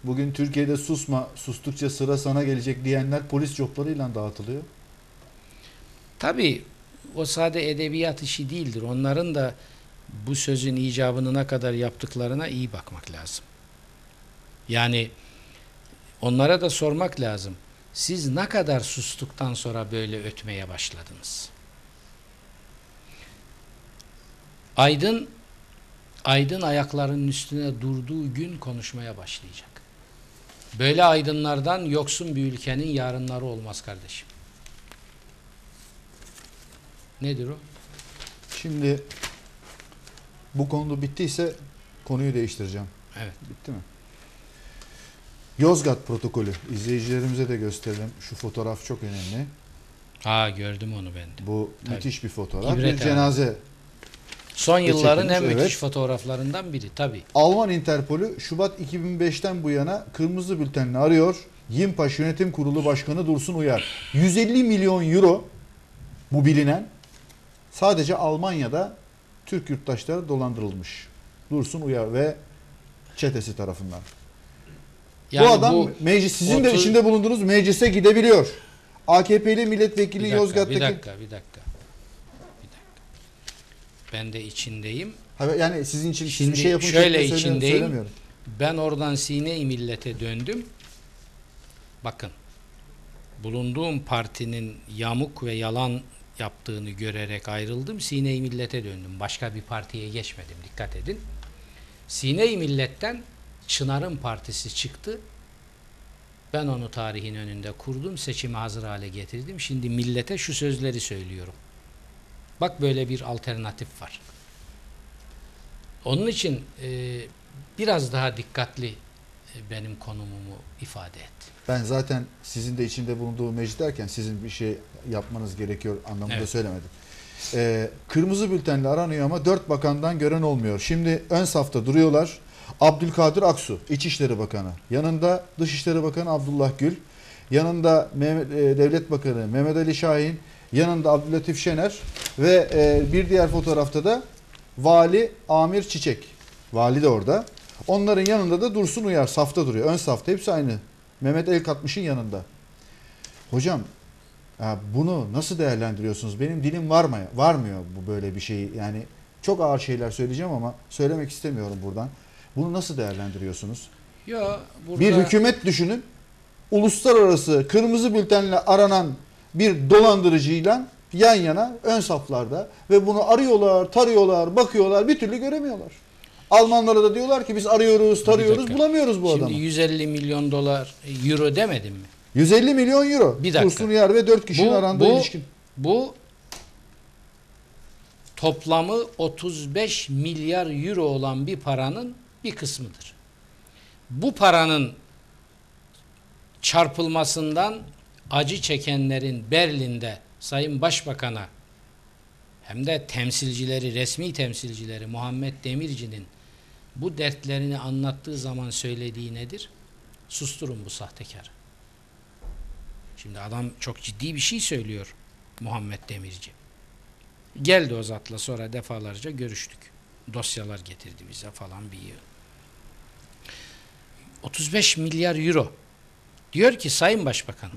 [SPEAKER 1] Bugün Türkiye'de susma, sustukça sıra sana gelecek diyenler polis coplarıyla dağıtılıyor.
[SPEAKER 2] Tabii o sade edebiyat işi değildir. Onların da bu sözün icabını ne kadar yaptıklarına iyi bakmak lazım. Yani onlara da sormak lazım. Siz ne kadar sustuktan sonra böyle ötmeye başladınız? Aydın ayaklarının üstüne durduğu gün konuşmaya başlayacak. Böyle aydınlardan yoksun bir ülkenin yarınları olmaz kardeşim. Nedir o?
[SPEAKER 1] Şimdi bu konu bittiyse konuyu değiştireceğim.
[SPEAKER 2] Evet.
[SPEAKER 1] Bitti mi? Yozgat protokolü. İzleyicilerimize de gösterelim. Şu fotoğraf çok önemli.
[SPEAKER 2] Gördüm onu ben de.
[SPEAKER 1] Bu
[SPEAKER 2] Tabii.
[SPEAKER 1] müthiş bir fotoğraf.
[SPEAKER 2] İbret
[SPEAKER 1] Bir cenaze.
[SPEAKER 2] Son yılların en
[SPEAKER 1] çekilmiş,
[SPEAKER 2] müthiş
[SPEAKER 1] evet.
[SPEAKER 2] fotoğraflarından biri tabii.
[SPEAKER 1] Alman Interpolü Şubat 2005'ten bu yana kırmızı bültenle arıyor. YİMPAŞ Yönetim Kurulu Başkanı Dursun Uyar. 150 milyon euro bu bilinen sadece Almanya'da Türk yurttaşları dolandırılmış. Dursun Uyar ve çetesi tarafından.
[SPEAKER 2] Yani
[SPEAKER 1] bu adam meclis, sizin de içinde bulunduğunuz meclise gidebiliyor. AKP'li milletvekili Yozgat'taki...
[SPEAKER 2] Bir dakika. Ben de içindeyim.
[SPEAKER 1] Yani sizin için siz bir
[SPEAKER 2] Şimdi
[SPEAKER 1] şey yapın
[SPEAKER 2] şöyle
[SPEAKER 1] şeklinde
[SPEAKER 2] içindeyim.
[SPEAKER 1] söylemiyorum.
[SPEAKER 2] Ben oradan Sine-i Millet'e döndüm. Bakın, bulunduğum partinin yamuk ve yalan yaptığını görerek ayrıldım. Sine-i Millet'e döndüm. Başka bir partiye geçmedim. Dikkat edin. Sine-i Millet'ten Çınar'ın partisi çıktı. Ben onu tarihin önünde kurdum. Seçime hazır hale getirdim. Şimdi millete şu sözleri söylüyorum. Bak, böyle bir alternatif var. Onun için biraz daha dikkatli benim konumumu ifade et.
[SPEAKER 1] Ben zaten sizin de içinde bulunduğu meclis derken sizin bir şey yapmanız gerekiyor anlamında
[SPEAKER 2] Evet.
[SPEAKER 1] söylemedim. Kırmızı bültenle aranıyor ama 4 bakandan gören olmuyor. Şimdi ön safta duruyorlar. Abdülkadir Aksu, İçişleri Bakanı. Yanında Dışişleri Bakanı Abdullah Gül. Yanında Devlet Bakanı Mehmet Ali Şahin. Yanında Abdülatif Şener. Ve bir diğer fotoğrafta da Vali Amir Çiçek. Vali de orada. Onların yanında da Dursun Uyar safta duruyor. Ön safta hepsi aynı. Mehmet Elkatmış'ın yanında. Hocam Bunu nasıl değerlendiriyorsunuz? Benim dilim varmıyor bu böyle bir şeyi. Yani çok ağır şeyler söyleyeceğim ama söylemek istemiyorum buradan. Bunu nasıl değerlendiriyorsunuz?
[SPEAKER 2] Ya burada
[SPEAKER 1] Bir hükümet düşünün. Uluslararası kırmızı bültenle aranan bir dolandırıcıyla yan yana ön saflarda ve bunu arıyorlar, tarıyorlar, bakıyorlar, bir türlü göremiyorlar. Almanlara da diyorlar ki biz arıyoruz, tarıyoruz, bulamıyoruz bu
[SPEAKER 2] şimdi
[SPEAKER 1] adamı.
[SPEAKER 2] 150 milyon dolar euro demedim mi?
[SPEAKER 1] 150 milyon euro.
[SPEAKER 2] Bir dakika.
[SPEAKER 1] Dursun Uyar ve 4 kişinin arandığı ilişkin.
[SPEAKER 2] Bu toplamı 35 milyar euro olan bir paranın bir kısmıdır. Bu paranın çarpılmasından acı çekenlerin Berlin'de Sayın Başbakan'a hem de temsilcileri, resmi temsilcileri Muhammed Demirci'nin bu dertlerini anlattığı zaman söylediği nedir? Susturun bu sahtekarı. Şimdi adam çok ciddi bir şey söylüyor Muhammed Demirci. Geldi o zatla sonra defalarca görüştük. Dosyalar getirdi bize falan bir yıl. 35 milyar euro. Diyor ki Sayın Başbakan,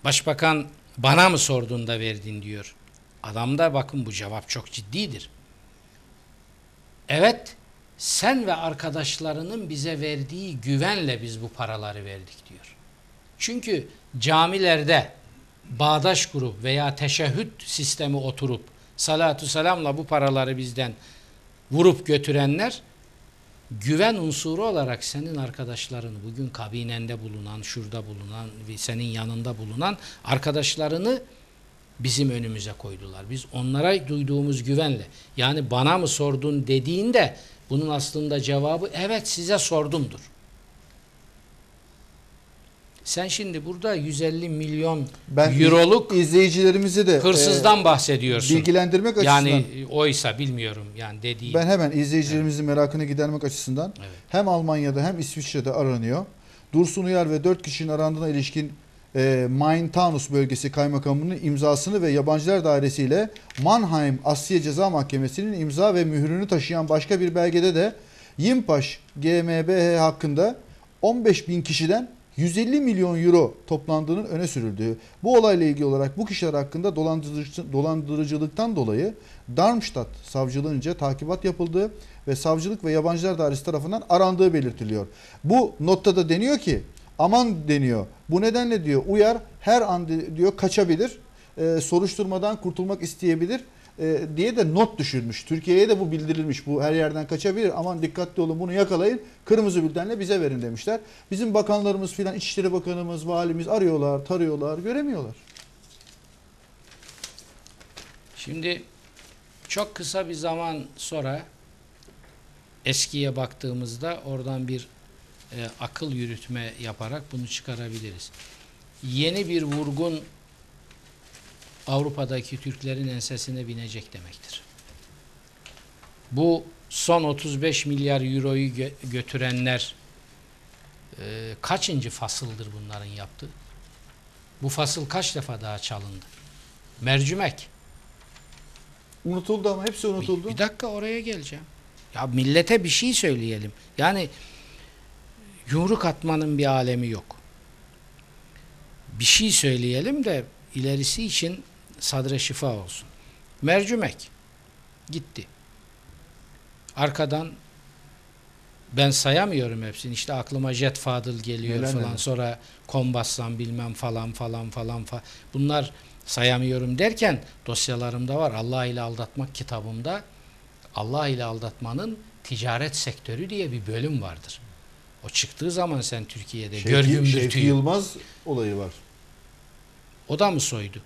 [SPEAKER 2] Başbakan bana mı sorduğunda verdin diyor. Adam da bakın bu cevap çok ciddidir. Evet, sen ve arkadaşlarının bize verdiği güvenle biz bu paraları verdik diyor. Çünkü camilerde bağdaş kurup veya teşehhüd sistemi oturup salatu selamla bu paraları bizden vurup götürenler güven unsuru olarak senin arkadaşlarını bugün kabinende bulunan, şurada bulunan ve senin yanında bulunan arkadaşlarını bizim önümüze koydular. Biz onlara duyduğumuz güvenle yani bana mı sordun dediğinde bunun aslında cevabı evet size sordumdur. Sen şimdi burada 150 milyon euroluk
[SPEAKER 1] izleyicilerimizi de
[SPEAKER 2] hırsızdan bahsediyorsun.
[SPEAKER 1] Bilgilendirmek açısından.
[SPEAKER 2] Yani oysa bilmiyorum yani dediği.
[SPEAKER 1] Ben hemen izleyicilerimizin merakını gidermek açısından
[SPEAKER 2] Evet.
[SPEAKER 1] hem Almanya'da hem İsviçre'de aranıyor. Dursun Uyar ve 4 kişinin arandığına ilişkin Main-Taunus bölgesi kaymakamının imzasını ve Yabancılar Dairesi ile Mannheim Asliye Ceza Mahkemesi'nin imza ve mührünü taşıyan başka bir belgede de Yimpaş GmbH hakkında 15 bin kişiden 150 milyon euro toplandığının öne sürüldüğü, bu olayla ilgili olarak bu kişiler hakkında dolandırıcılıktan dolayı Darmstadt savcılığınca takibat yapıldığı ve savcılık ve yabancılar dairesi tarafından arandığı belirtiliyor. Bu notta da deniyor ki aman deniyor. Bu nedenle diyor Uyar her an diyor kaçabilir, soruşturmadan kurtulmak isteyebilir diye de not düşürmüş. Türkiye'ye de bu bildirilmiş. Bu her yerden kaçabilir. Aman dikkatli olun bunu yakalayın. Kırmızı bültenle bize verin demişler. Bizim bakanlarımız filan İçişleri Bakanımız, valimiz arıyorlar, tarıyorlar, göremiyorlar.
[SPEAKER 2] Şimdi çok kısa bir zaman sonra eskiye baktığımızda oradan bir akıl yürütme yaparak bunu çıkarabiliriz. Yeni bir vurgun Avrupa'daki Türklerin ensesine binecek demektir. Bu son 35 milyar euroyu götürenler kaçıncı fasıldır bunların yaptığı? Bu fasıl kaç defa daha çalındı? Mercimek.
[SPEAKER 1] Unutuldu ama hepsi unutuldu.
[SPEAKER 2] Bir dakika oraya geleceğim. Ya millete bir şey söyleyelim. Yani yumruk atmanın bir alemi yok. Bir şey söyleyelim de ilerisi için sadre şifa olsun. Mercimek gitti. Arkadan ben sayamıyorum hepsini. İşte aklıma Jet Fadıl geliyor
[SPEAKER 1] neler
[SPEAKER 2] falan.
[SPEAKER 1] neler.
[SPEAKER 2] Sonra Kombaslan bilmem falan. Bunlar sayamıyorum derken dosyalarımda var. Allah ile aldatmak kitabımda Allah ile aldatmanın ticaret sektörü diye bir bölüm vardır. O çıktığı zaman sen Türkiye'de
[SPEAKER 1] Şevki
[SPEAKER 2] görgün
[SPEAKER 1] Yılmaz olayı var.
[SPEAKER 2] O da mı soydu?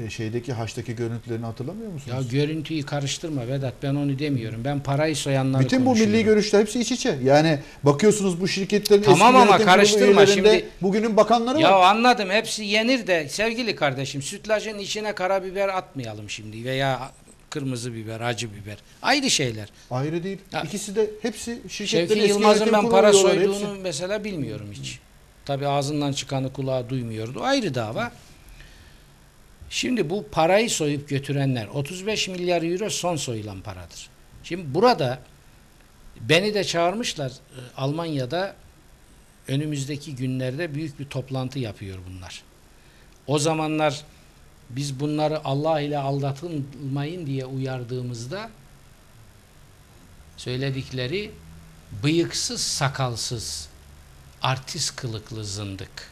[SPEAKER 1] Şeydeki Haç'taki görüntülerini hatırlamıyor musunuz?
[SPEAKER 2] Ya görüntüyü karıştırma Vedat, ben onu demiyorum. Ben parayı soyanları
[SPEAKER 1] bütün bu
[SPEAKER 2] konuşuyorum.
[SPEAKER 1] milli görüşler hepsi iç içe. Yani bakıyorsunuz bu şirketlerin
[SPEAKER 2] Tamam
[SPEAKER 1] eski
[SPEAKER 2] ama
[SPEAKER 1] yönetim kurulu
[SPEAKER 2] karıştırma
[SPEAKER 1] üyelerinde
[SPEAKER 2] şimdi.
[SPEAKER 1] bugünün bakanları
[SPEAKER 2] Ya
[SPEAKER 1] var.
[SPEAKER 2] anladım, hepsi yenir de sevgili kardeşim, sütlacın içine karabiber atmayalım şimdi veya kırmızı biber, acı biber. Ayrı şeyler.
[SPEAKER 1] Ayrı değil.
[SPEAKER 2] Ya,
[SPEAKER 1] İkisi de hepsi şirketlerin
[SPEAKER 2] Şevki
[SPEAKER 1] eski
[SPEAKER 2] Yılmaz'ın
[SPEAKER 1] yönetim
[SPEAKER 2] ben
[SPEAKER 1] kurulu
[SPEAKER 2] para
[SPEAKER 1] üyeleri,
[SPEAKER 2] soyduğunu
[SPEAKER 1] hepsi.
[SPEAKER 2] mesela bilmiyorum hiç. Tabii ağzından çıkanı kulağı duymuyordu. Ayrı dava. Şimdi bu parayı soyup götürenler 35 milyar euro son soyulan paradır. Şimdi burada beni de çağırmışlar. Almanya'da önümüzdeki günlerde büyük bir toplantı yapıyor bunlar. O zamanlar biz bunları Allah ile aldatılmayın diye uyardığımızda söyledikleri bıyıksız sakalsız artist kılıklı zındık.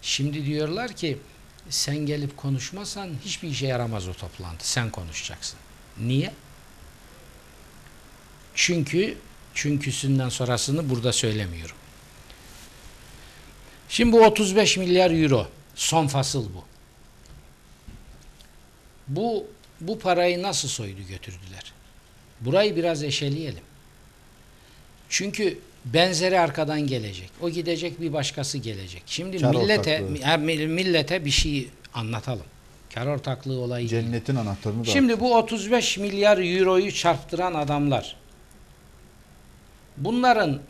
[SPEAKER 2] Şimdi diyorlar ki sen gelip konuşmasan hiçbir işe yaramaz o toplantı. Sen konuşacaksın. Niye? Çünküsünden sonrasını burada söylemiyorum. Şimdi bu 35 milyar euro son fasıl bu. Bu parayı nasıl soydu götürdüler? Burayı biraz eşeleyelim. Çünkü benzeri arkadan gelecek. O gidecek, bir başkası gelecek. Şimdi
[SPEAKER 1] Kar
[SPEAKER 2] millete bir şey anlatalım. Kar ortaklığı olayı değil.
[SPEAKER 1] Cennetin anahtarını da
[SPEAKER 2] Şimdi bu 35 milyar euroyu çarptıran adamlar, bunların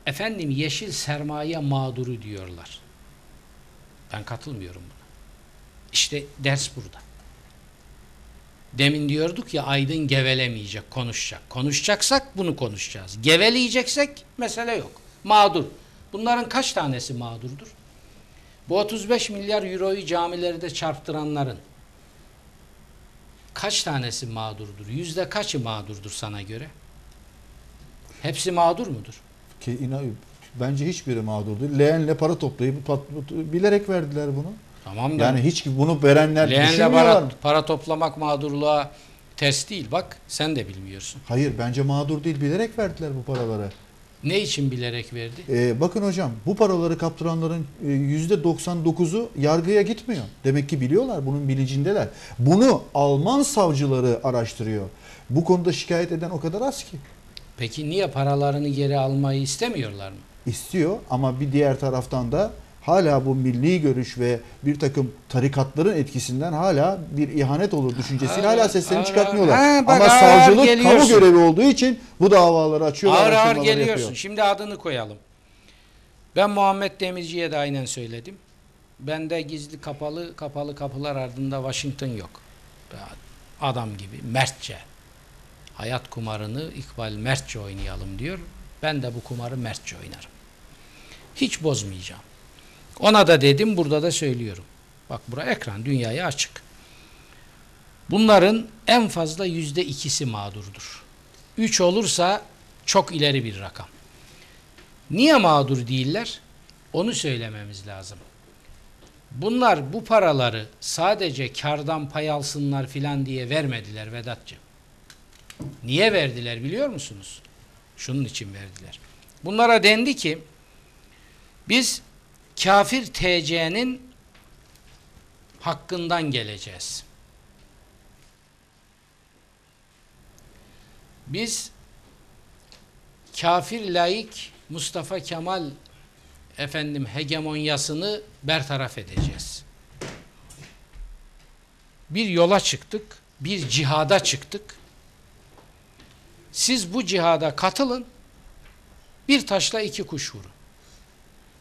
[SPEAKER 2] efendim yeşil sermaye mağduru diyorlar. Ben katılmıyorum buna. İşte ders burada. Demin diyorduk ya, Aydın gevelemeyecek, konuşacak. Konuşacaksak bunu konuşacağız. Geveleyeceksek mesele yok. Mağdur. Bunların kaç tanesi mağdurdur? Bu 35 milyar euroyu camilerde çarptıranların kaç tanesi mağdurdur? Yüzde kaçı mağdurdur sana göre? Hepsi mağdur mudur?
[SPEAKER 1] ki bence hiçbiri mağdur değil. Leğenle para toplayıp bilerek verdiler bunu.
[SPEAKER 2] Tamam da
[SPEAKER 1] Yani hiç bunu verenler
[SPEAKER 2] leğenle
[SPEAKER 1] düşünmüyorlar mı?
[SPEAKER 2] para toplamak mağdurluğa ters değil. Bak sen de bilmiyorsun.
[SPEAKER 1] Hayır, bence mağdur değil, bilerek verdiler bu paraları.
[SPEAKER 2] Ne için bilerek verdi?
[SPEAKER 1] Bakın hocam, bu paraları kaptıranların %99'u yargıya gitmiyor. Demek ki biliyorlar, bunun bilincindeler. Bunu Alman savcıları araştırıyor. Bu konuda şikayet eden o kadar az ki.
[SPEAKER 2] Peki niye paralarını geri almayı istemiyorlar mı?
[SPEAKER 1] İstiyor ama bir diğer taraftan da hala bu milli görüş ve bir takım tarikatların etkisinden hala bir ihanet olur düşüncesiyle hala seslerini çıkartmıyorlar.
[SPEAKER 2] bak,
[SPEAKER 1] Ama
[SPEAKER 2] ağır
[SPEAKER 1] savcılık
[SPEAKER 2] geliyorsun.
[SPEAKER 1] kamu görevi olduğu için bu davaları açıyorlar,
[SPEAKER 2] Ağır ağır
[SPEAKER 1] araştırmaları
[SPEAKER 2] geliyorsun.
[SPEAKER 1] yapıyor.
[SPEAKER 2] Şimdi adını koyalım. Ben Muhammed Demirci'ye de aynen söyledim. Bende gizli kapalı kapılar ardında Washington yok. Adam gibi mertçe. Hayat kumarını İkbal mertçe oynayalım diyor. Ben de bu kumarı mertçe oynarım. Hiç bozmayacağım. Ona da dedim, burada da söylüyorum. Bak, bura ekran, dünyaya açık. Bunların en fazla %2'si mağdurdur. 3 olursa çok ileri bir rakam. Niye mağdur değiller? Onu söylememiz lazım. Bunlar bu paraları sadece kardan pay alsınlar filan diye vermediler Vedat'cığım. Niye verdiler biliyor musunuz? Şunun için verdiler. Bunlara dendi ki biz kafir TC'nin hakkından geleceğiz. Biz kafir laik Mustafa Kemal hegemonyasını bertaraf edeceğiz. Bir yola çıktık, bir cihada çıktık. Siz bu cihada katılın, bir taşla iki kuş vurun.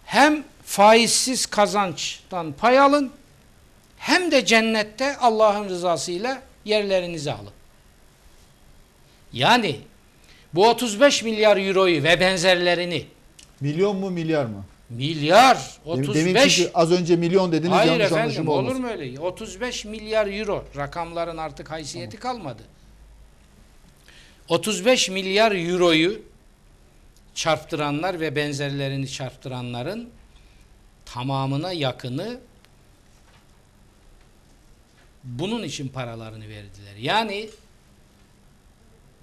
[SPEAKER 2] Hem faizsiz kazançtan pay alın, hem de cennette Allah'ın rızasıyla yerlerinizi alın. Yani bu 35 milyar euroyu ve benzerlerini,
[SPEAKER 1] Milyon mu milyar mı?
[SPEAKER 2] milyar, 35.
[SPEAKER 1] Demin çünkü az önce milyon dediniz,
[SPEAKER 2] Hayır
[SPEAKER 1] yanlış
[SPEAKER 2] efendim,
[SPEAKER 1] anlaşılma
[SPEAKER 2] olur
[SPEAKER 1] olmasın.
[SPEAKER 2] mu öyle? 35 milyar euro, rakamların artık haysiyeti kalmadı. 35 milyar euroyu çarptıranlar ve benzerlerini çarptıranların tamamına yakını bunun için paralarını verdiler. Yani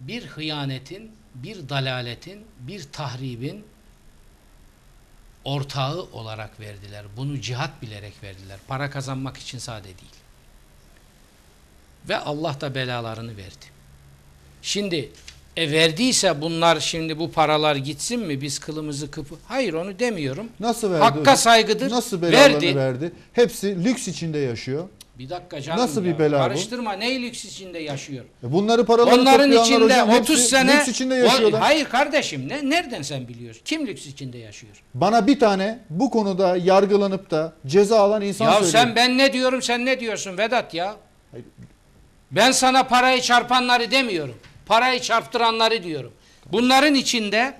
[SPEAKER 2] bir hıyanetin, bir dalaletin, bir tahribin ortağı olarak verdiler. Bunu cihat bilerek verdiler. Para kazanmak için sade değil. Ve Allah da belalarını verdi. Şimdi verdiyse bunlar, şimdi bu paralar gitsin mi? Biz kılımızı hayır, onu demiyorum.
[SPEAKER 1] Nasıl verdi?
[SPEAKER 2] Hakka saygıdır.
[SPEAKER 1] Nasıl belalarını verdi? Hepsi lüks içinde yaşıyor.
[SPEAKER 2] Bir dakika canım.
[SPEAKER 1] Nasıl
[SPEAKER 2] ya,
[SPEAKER 1] bir bela bu?
[SPEAKER 2] karıştırma. Ne lüks içinde yaşıyor?
[SPEAKER 1] Bunları paraları
[SPEAKER 2] Onların
[SPEAKER 1] toplayanlar
[SPEAKER 2] içinde
[SPEAKER 1] hocam,
[SPEAKER 2] 30
[SPEAKER 1] hepsi
[SPEAKER 2] sene
[SPEAKER 1] lüks içinde yaşıyorlar.
[SPEAKER 2] Hayır kardeşim, nereden sen biliyorsun? Kim lüks içinde yaşıyor?
[SPEAKER 1] Bana bir tane bu konuda yargılanıp da ceza alan insan
[SPEAKER 2] Ya
[SPEAKER 1] söylüyor.
[SPEAKER 2] sen, ben ne diyorum, sen ne diyorsun Vedat ya?
[SPEAKER 1] Hayır.
[SPEAKER 2] Ben sana parayı çarpanları demiyorum. Parayı çarptıranları diyorum. Bunların içinde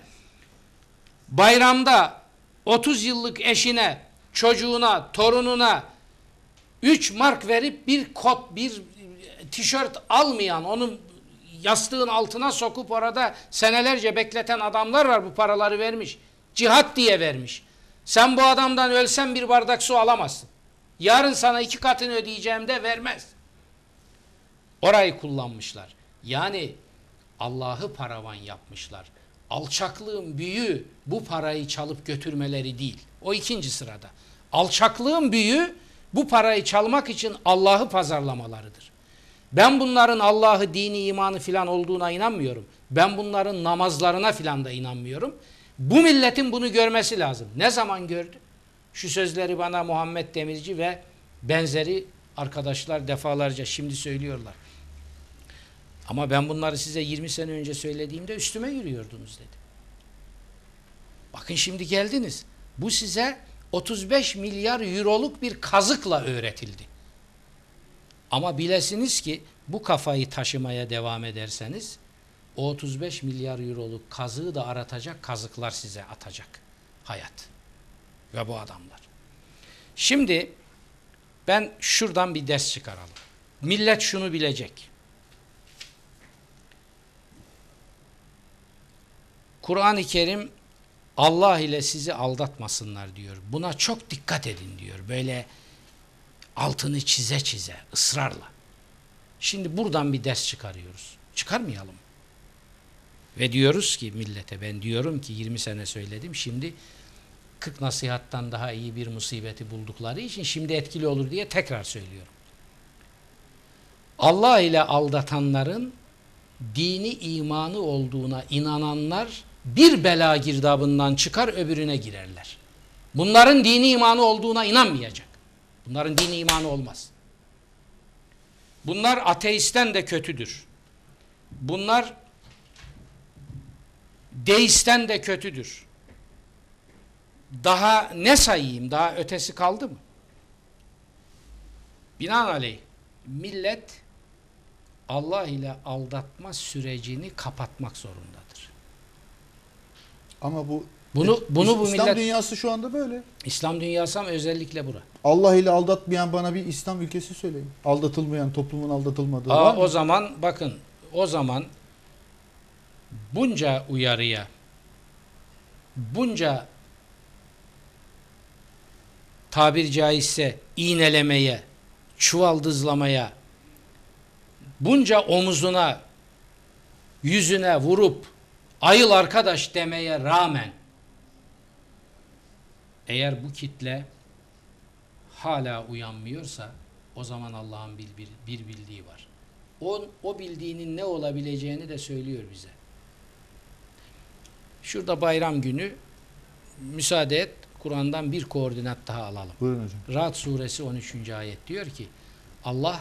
[SPEAKER 2] bayramda 30 yıllık eşine, çocuğuna, torununa 3 mark verip bir kot, bir tişört almayan, onun yastığın altına sokup orada senelerce bekleten adamlar var, bu paraları vermiş. Cihat diye vermiş. Sen bu adamdan ölsen bir bardak su alamazsın. Yarın sana 2 katını ödeyeceğim de vermez. Orayı kullanmışlar. Yani Allah'ı paravan yapmışlar. Alçaklığın büyüğü bu parayı çalıp götürmeleri değil. O ikinci sırada. Alçaklığın büyüğü bu parayı çalmak için Allah'ı pazarlamalarıdır. Ben bunların Allah'ı, dini, imanı filan olduğuna inanmıyorum. Ben bunların namazlarına filan da inanmıyorum. Bu milletin bunu görmesi lazım. Ne zaman gördü? Şu sözleri bana Muhammed Demirci ve benzeri arkadaşlar defalarca şimdi söylüyorlar. Ama ben bunları size 20 sene önce söylediğimde üstüme yürüyordunuz dedi. Bakın şimdi geldiniz. Bu size 35 milyar euroluk bir kazıkla öğretildi. Ama bilesiniz ki bu kafayı taşımaya devam ederseniz o 35 milyar euroluk kazığı da aratacak kazıklar size atacak hayat ve bu adamlar. Şimdi ben şuradan bir ders çıkaralım. Millet şunu bilecek. Kur'an-ı Kerim Allah ile sizi aldatmasınlar diyor. Buna çok dikkat edin diyor. Böyle altını çize çize, ısrarla. Şimdi buradan bir ders çıkarıyoruz. Çıkarmayalım. Ve diyoruz ki millete, ben diyorum ki 20 sene söyledim, şimdi 40 nasihattan daha iyi bir musibeti buldukları için şimdi etkili olur diye tekrar söylüyorum. Allah ile aldatanların dini imanı olduğuna inananlar bir bela girdabından çıkar öbürüne girerler. Bunların dini imanı olduğuna inanmayacak. Bunların dini imanı olmaz. Bunlar ateisten de kötüdür. Bunlar deisten de kötüdür. Daha ne sayayım? Daha ötesi kaldı mı? Binaenaleyh millet Allah ile aldatma sürecini kapatmak zorundadır.
[SPEAKER 1] Ama bu
[SPEAKER 2] bu
[SPEAKER 1] İslam
[SPEAKER 2] millet,
[SPEAKER 1] dünyası şu anda böyle.
[SPEAKER 2] İslam dünyası ama özellikle bura.
[SPEAKER 1] Allah ile aldatmayan bana bir İslam ülkesi söyleyin. Aldatılmayan, toplumun aldatılmadığı var mı?
[SPEAKER 2] O zaman bakın, o zaman bunca uyarıya, bunca tabir caizse iğnelemeye, çuvaldızlamaya, bunca omuzuna, yüzüne vurup ayıl arkadaş demeye rağmen eğer bu kitle hala uyanmıyorsa o zaman Allah'ın bir bildiği var. O bildiğinin ne olabileceğini de söylüyor bize. Şurada bayram günü müsaade et, Kur'an'dan bir koordinat daha alalım.
[SPEAKER 1] Buyurun hocam.
[SPEAKER 2] Ra'd suresi 13. ayet diyor ki Allah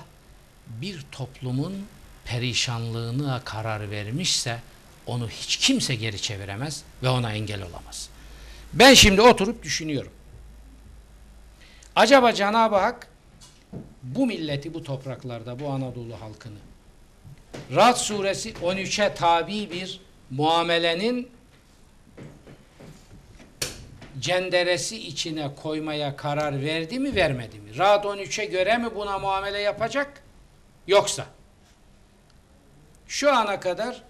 [SPEAKER 2] bir toplumun perişanlığına karar vermişse onu hiç kimse geri çeviremez ve ona engel olamaz. Ben şimdi oturup düşünüyorum. Acaba Cenab-ı Hak bu milleti, bu topraklarda, bu Anadolu halkını Ra'd suresi 13'e tabi bir muamelenin cenderesi içine koymaya karar verdi mi, vermedi mi? Ra'd 13'e göre mi buna muamele yapacak? Yoksa şu ana kadar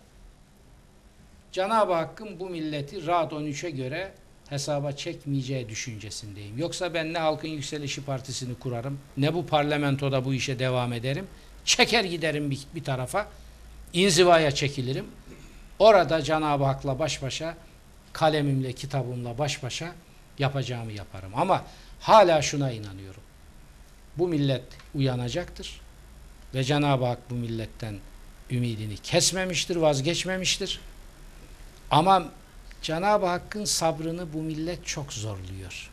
[SPEAKER 2] Cenab-ı Hakk'ın bu milleti Ra'd 13'e göre hesaba çekmeyeceği düşüncesindeyim. Yoksa ben ne Halkın Yükselişi Partisi'ni kurarım, ne bu parlamentoda bu işe devam ederim. Çeker giderim bir tarafa, inzivaya çekilirim. Orada Cenab-ı Hak'la baş başa, kalemimle, kitabımla baş başa yapacağımı yaparım. Ama hala şuna inanıyorum. Bu millet uyanacaktır ve Cenab-ı Hak bu milletten ümidini kesmemiştir, vazgeçmemiştir. Ama Cenab-ı Hakk'ın sabrını bu millet çok zorluyor.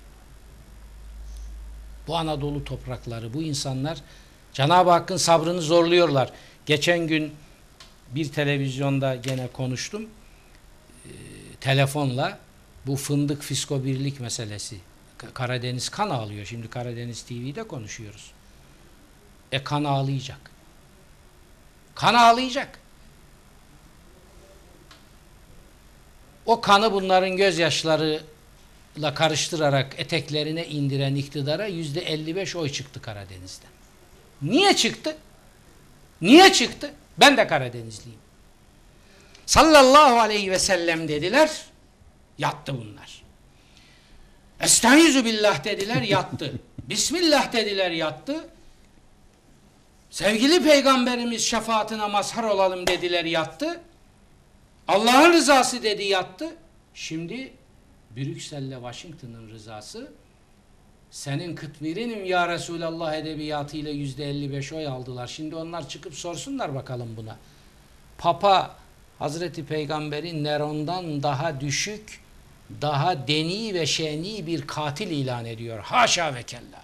[SPEAKER 2] Bu Anadolu toprakları, bu insanlar Cenab-ı Hakk'ın sabrını zorluyorlar. Geçen gün bir televizyonda gene konuştum. Telefonla bu fındık fisko birlik meselesi. Karadeniz kan ağlıyor. Şimdi Karadeniz TV'de konuşuyoruz. Kan ağlayacak. Kan ağlayacak. O kanı bunların gözyaşları karıştırarak eteklerine indiren iktidara %55 oy çıktı Karadeniz'den. Niye çıktı? Niye çıktı? Ben de Karadenizliyim. Sallallahu aleyhi ve sellem dediler, yattı bunlar. Estaizu billah dediler, yattı. Bismillah dediler, yattı. Sevgili Peygamberimiz şefaatine mazhar olalım dediler, yattı. Allah'ın rızası dedi, yattı. Şimdi Brüksel'le Washington'ın rızası, senin kıtvirinim ya Resulallah edebiyatıyla %55 oy aldılar. Şimdi onlar çıkıp sorsunlar bakalım buna. Papa Hazreti Peygamber'i Neron'dan daha düşük, daha deni ve şeni bir katil ilan ediyor. Haşa ve kella.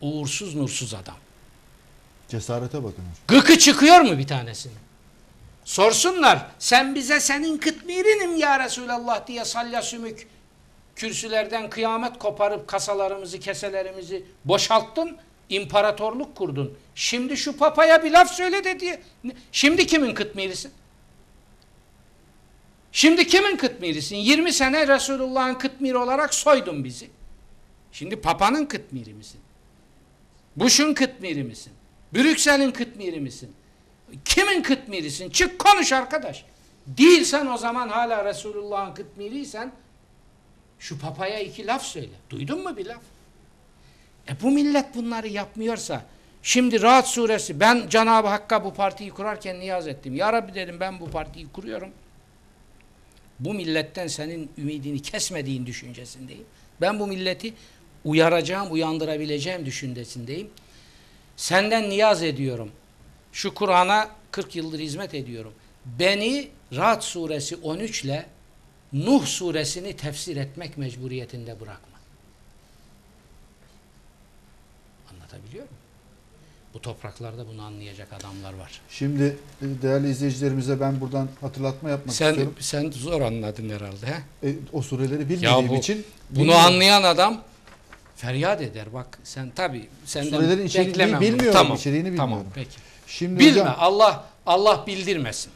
[SPEAKER 2] Uğursuz nursuz adam.
[SPEAKER 1] Cesarete bakın hocam.
[SPEAKER 2] Gıkı çıkıyor mu bir tanesinin? Sorsunlar. Sen bize senin kıtmirinim ya Resulallah diye salya sümük kürsülerden kıyamet koparıp kasalarımızı, keselerimizi boşalttın. İmparatorluk kurdun. Şimdi şu papaya bir laf söyle de diye. Şimdi kimin kıtmirisin? Şimdi kimin kıtmirisin? 20 sene Resulullah'ın kıtmiri olarak soydun bizi. Şimdi papanın kıtmiri misin? Bush'un kıtmiri misin? Brüksel'in kıtmiri misin? Kimin kıtmirisin? Çık konuş arkadaş. Değilsen o zaman hala Resulullah'ın kıtmiriysen şu papaya 2 laf söyle. Duydun mu bir laf? Bu millet bunları yapmıyorsa şimdi Rahat suresi, ben Cenab-ı Hakk'a bu partiyi kurarken niyaz ettim. Ya Rabbi dedim, ben bu partiyi kuruyorum. Bu milletten senin ümidini kesmediğin düşüncesindeyim. Ben bu milleti uyaracağım, uyandırabileceğim düşüncesindeyim. Senden niyaz ediyorum. Şu Kur'an'a 40 yıldır hizmet ediyorum. Beni Rahat suresi 13 ile Nuh suresini tefsir etmek mecburiyetinde bırakma. Anlatabiliyor muyum? Bu topraklarda bunu anlayacak adamlar var.
[SPEAKER 1] Şimdi değerli izleyicilerimize ben buradan hatırlatma yapmak istiyorum.
[SPEAKER 2] Sen zor anladın herhalde. He?
[SPEAKER 1] O sureleri bilmediğim için.
[SPEAKER 2] Bunu anlayan adam feryat eder. Bak sen tabii senden
[SPEAKER 1] surelerin içeriğini bilmiyorum.
[SPEAKER 2] Tamam,
[SPEAKER 1] İçeriğini bilmiyorum.
[SPEAKER 2] tamam, peki.
[SPEAKER 1] Şimdi
[SPEAKER 2] Bilme.
[SPEAKER 1] hocam,
[SPEAKER 2] Allah bildirmesin.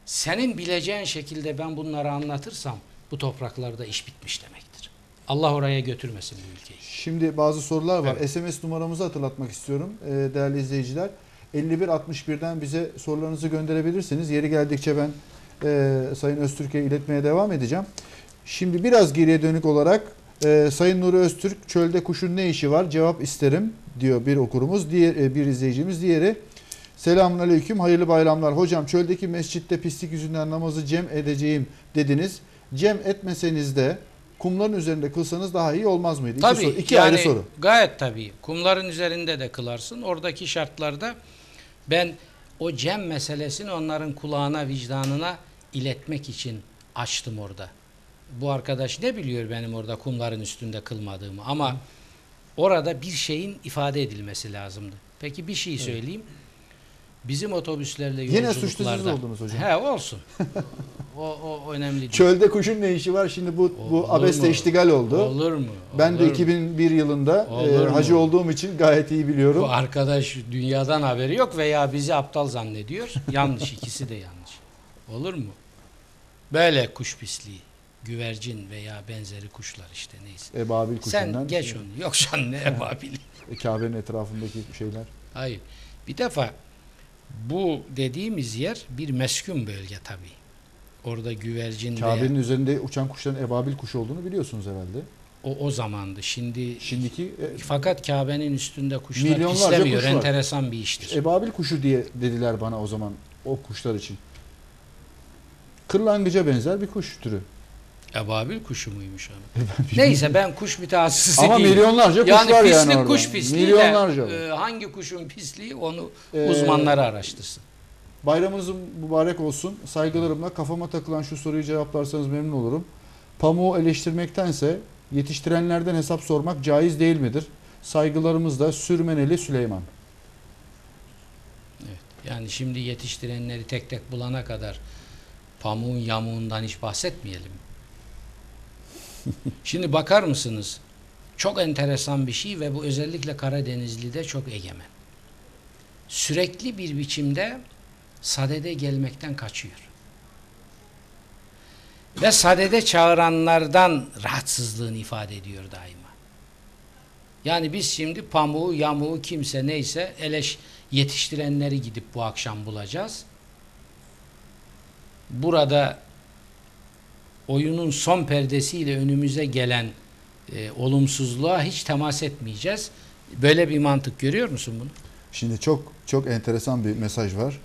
[SPEAKER 2] Senin bileceğin şekilde ben bunları anlatırsam bu topraklarda iş bitmiş demektir. Allah oraya götürmesin bu ülkeyi.
[SPEAKER 1] şimdi bazı sorular var.
[SPEAKER 2] Evet.
[SPEAKER 1] SMS numaramızı hatırlatmak istiyorum değerli izleyiciler. 5161'den bize sorularınızı gönderebilirsiniz. Yeri geldikçe ben Sayın Öztürk'e iletmeye devam edeceğim. Şimdi biraz geriye dönük olarak Sayın Nuri Öztürk, çölde kuşun ne işi var? Cevap isterim diyor bir okurumuz. Bir izleyicimiz. Diğeri, selamünaleyküm, hayırlı bayramlar. Hocam, çöldeki mescitte pislik yüzünden namazı cem edeceğim dediniz. Cem etmeseniz de kumların üzerinde kılsanız daha iyi olmaz mıydı?
[SPEAKER 2] Tabii,
[SPEAKER 1] İki ayrı soru.
[SPEAKER 2] Gayet tabii. Kumların üzerinde de kılarsın. Oradaki şartlarda ben o cem meselesini onların kulağına, vicdanına iletmek için açtım orada. Bu arkadaş ne biliyor benim orada kumların üstünde kılmadığımı, ama orada bir şeyin ifade edilmesi lazımdı. Peki bir şey söyleyeyim. Bizim otobüslerle yolculuklarda...
[SPEAKER 1] Yine suçlu siz oldunuz hocam.
[SPEAKER 2] He, olsun. o önemli değil.
[SPEAKER 1] Çölde kuşun ne işi var? Şimdi bu abesle iştigal oldu.
[SPEAKER 2] Olur mu?
[SPEAKER 1] Ben de
[SPEAKER 2] Olur
[SPEAKER 1] 2001 yılında hacı olduğum için gayet iyi biliyorum.
[SPEAKER 2] Bu arkadaş dünyadan haberi yok veya bizi aptal zannediyor. Yanlış, ikisi de yanlış. Olur mu? Böyle kuş pisliği. Güvercin veya benzeri kuşlar işte, neyse.
[SPEAKER 1] Ebabil kuşundan.
[SPEAKER 2] Sen geç onu. Yok sen ne ebabili.
[SPEAKER 1] Kabe'nin etrafındaki şeyler.
[SPEAKER 2] Hayır. Bir defa bu dediğimiz yer bir meskun bölge tabii. Orada güvercin
[SPEAKER 1] Kabe'nin üzerinde uçan kuşların ebabil kuşu olduğunu biliyorsunuz herhalde.
[SPEAKER 2] o zamandı.
[SPEAKER 1] Şimdiki
[SPEAKER 2] fakat Kabe'nin üstünde kuşlar
[SPEAKER 1] milyonlarca
[SPEAKER 2] pislemiyor.
[SPEAKER 1] kuş var.
[SPEAKER 2] Enteresan bir iştir.
[SPEAKER 1] Ebabil kuşu diye dediler bana o zaman o kuşlar için. Kırlangıca benzer bir kuş türü.
[SPEAKER 2] Ebabil kuşu muymuş abi? Neyse, ben kuş mütehassısı
[SPEAKER 1] Ama
[SPEAKER 2] değilim.
[SPEAKER 1] milyonlarca kuş
[SPEAKER 2] Yani
[SPEAKER 1] var
[SPEAKER 2] pislik,
[SPEAKER 1] orada.
[SPEAKER 2] kuş pisliği
[SPEAKER 1] Milyonlarca.
[SPEAKER 2] de hangi kuşun pisliği onu uzmanları araştırsın.
[SPEAKER 1] Bayramınız mübarek olsun. Saygılarımla kafama takılan şu soruyu cevaplarsanız memnun olurum. Pamuğu eleştirmektense yetiştirenlerden hesap sormak caiz değil midir? Saygılarımızla Sürmeneli Süleyman.
[SPEAKER 2] Evet. Yani şimdi yetiştirenleri tek tek bulana kadar pamuğun yamuğundan hiç bahsetmeyelim. Şimdi bakar mısınız? Çok enteresan bir şey ve bu özellikle Karadenizli'de çok egemen. Sürekli bir biçimde sadede gelmekten kaçıyor. ve sadede çağıranlardan rahatsızlığını ifade ediyor daima. Yani biz şimdi pamuğu, yamuğu, kimse neyse yetiştirenleri gidip bu akşam bulacağız. Burada oyunun son perdesiyle önümüze gelen olumsuzluğa hiç temas etmeyeceğiz. Böyle bir mantık görüyor musun bunu?
[SPEAKER 1] Şimdi çok çok enteresan bir mesaj var.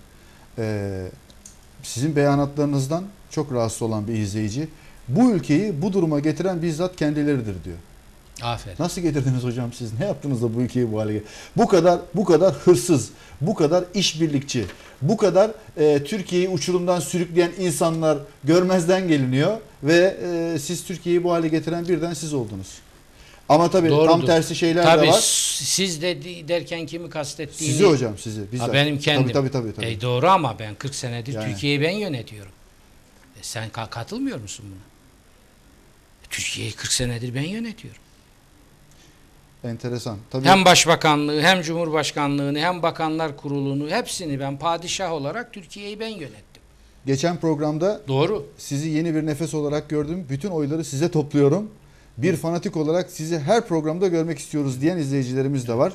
[SPEAKER 1] Sizin beyanatlarınızdan çok rahatsız olan bir izleyici, bu ülkeyi bu duruma getiren bizzat kendileridir diyor.
[SPEAKER 2] Aferin.
[SPEAKER 1] Nasıl getirdiniz hocam siz? Ne yaptınız da bu ülkeyi bu hale getirdiniz? Bu kadar hırsız, bu kadar işbirlikçi, bu kadar Türkiye'yi uçurumdan sürükleyen insanlar görmezden geliniyor ve siz Türkiye'yi bu hale getiren birden siz oldunuz. Ama tabii
[SPEAKER 2] Doğrudur.
[SPEAKER 1] tam tersi şeyler
[SPEAKER 2] Tabii,
[SPEAKER 1] de var.
[SPEAKER 2] siz derken kimi kastettiğini...
[SPEAKER 1] Sizi hocam, sizi. Bizzat.
[SPEAKER 2] Benim kendim.
[SPEAKER 1] Tabii.
[SPEAKER 2] Doğru ama ben 40 senedir
[SPEAKER 1] Yani.
[SPEAKER 2] Türkiye'yi ben yönetiyorum. Sen katılmıyor musun buna? Türkiye'yi 40 senedir ben yönetiyorum.
[SPEAKER 1] Enteresan. Tabii.
[SPEAKER 2] Hem başbakanlığı, hem cumhurbaşkanlığını, hem bakanlar kurulunu, hepsini ben padişah olarak Türkiye'yi ben yönettim.
[SPEAKER 1] Geçen programda
[SPEAKER 2] Doğru.
[SPEAKER 1] sizi yeni bir nefes olarak gördüm. Bütün oyları size topluyorum. Bir fanatik olarak sizi her programda görmek istiyoruz diyen izleyicilerimiz de var.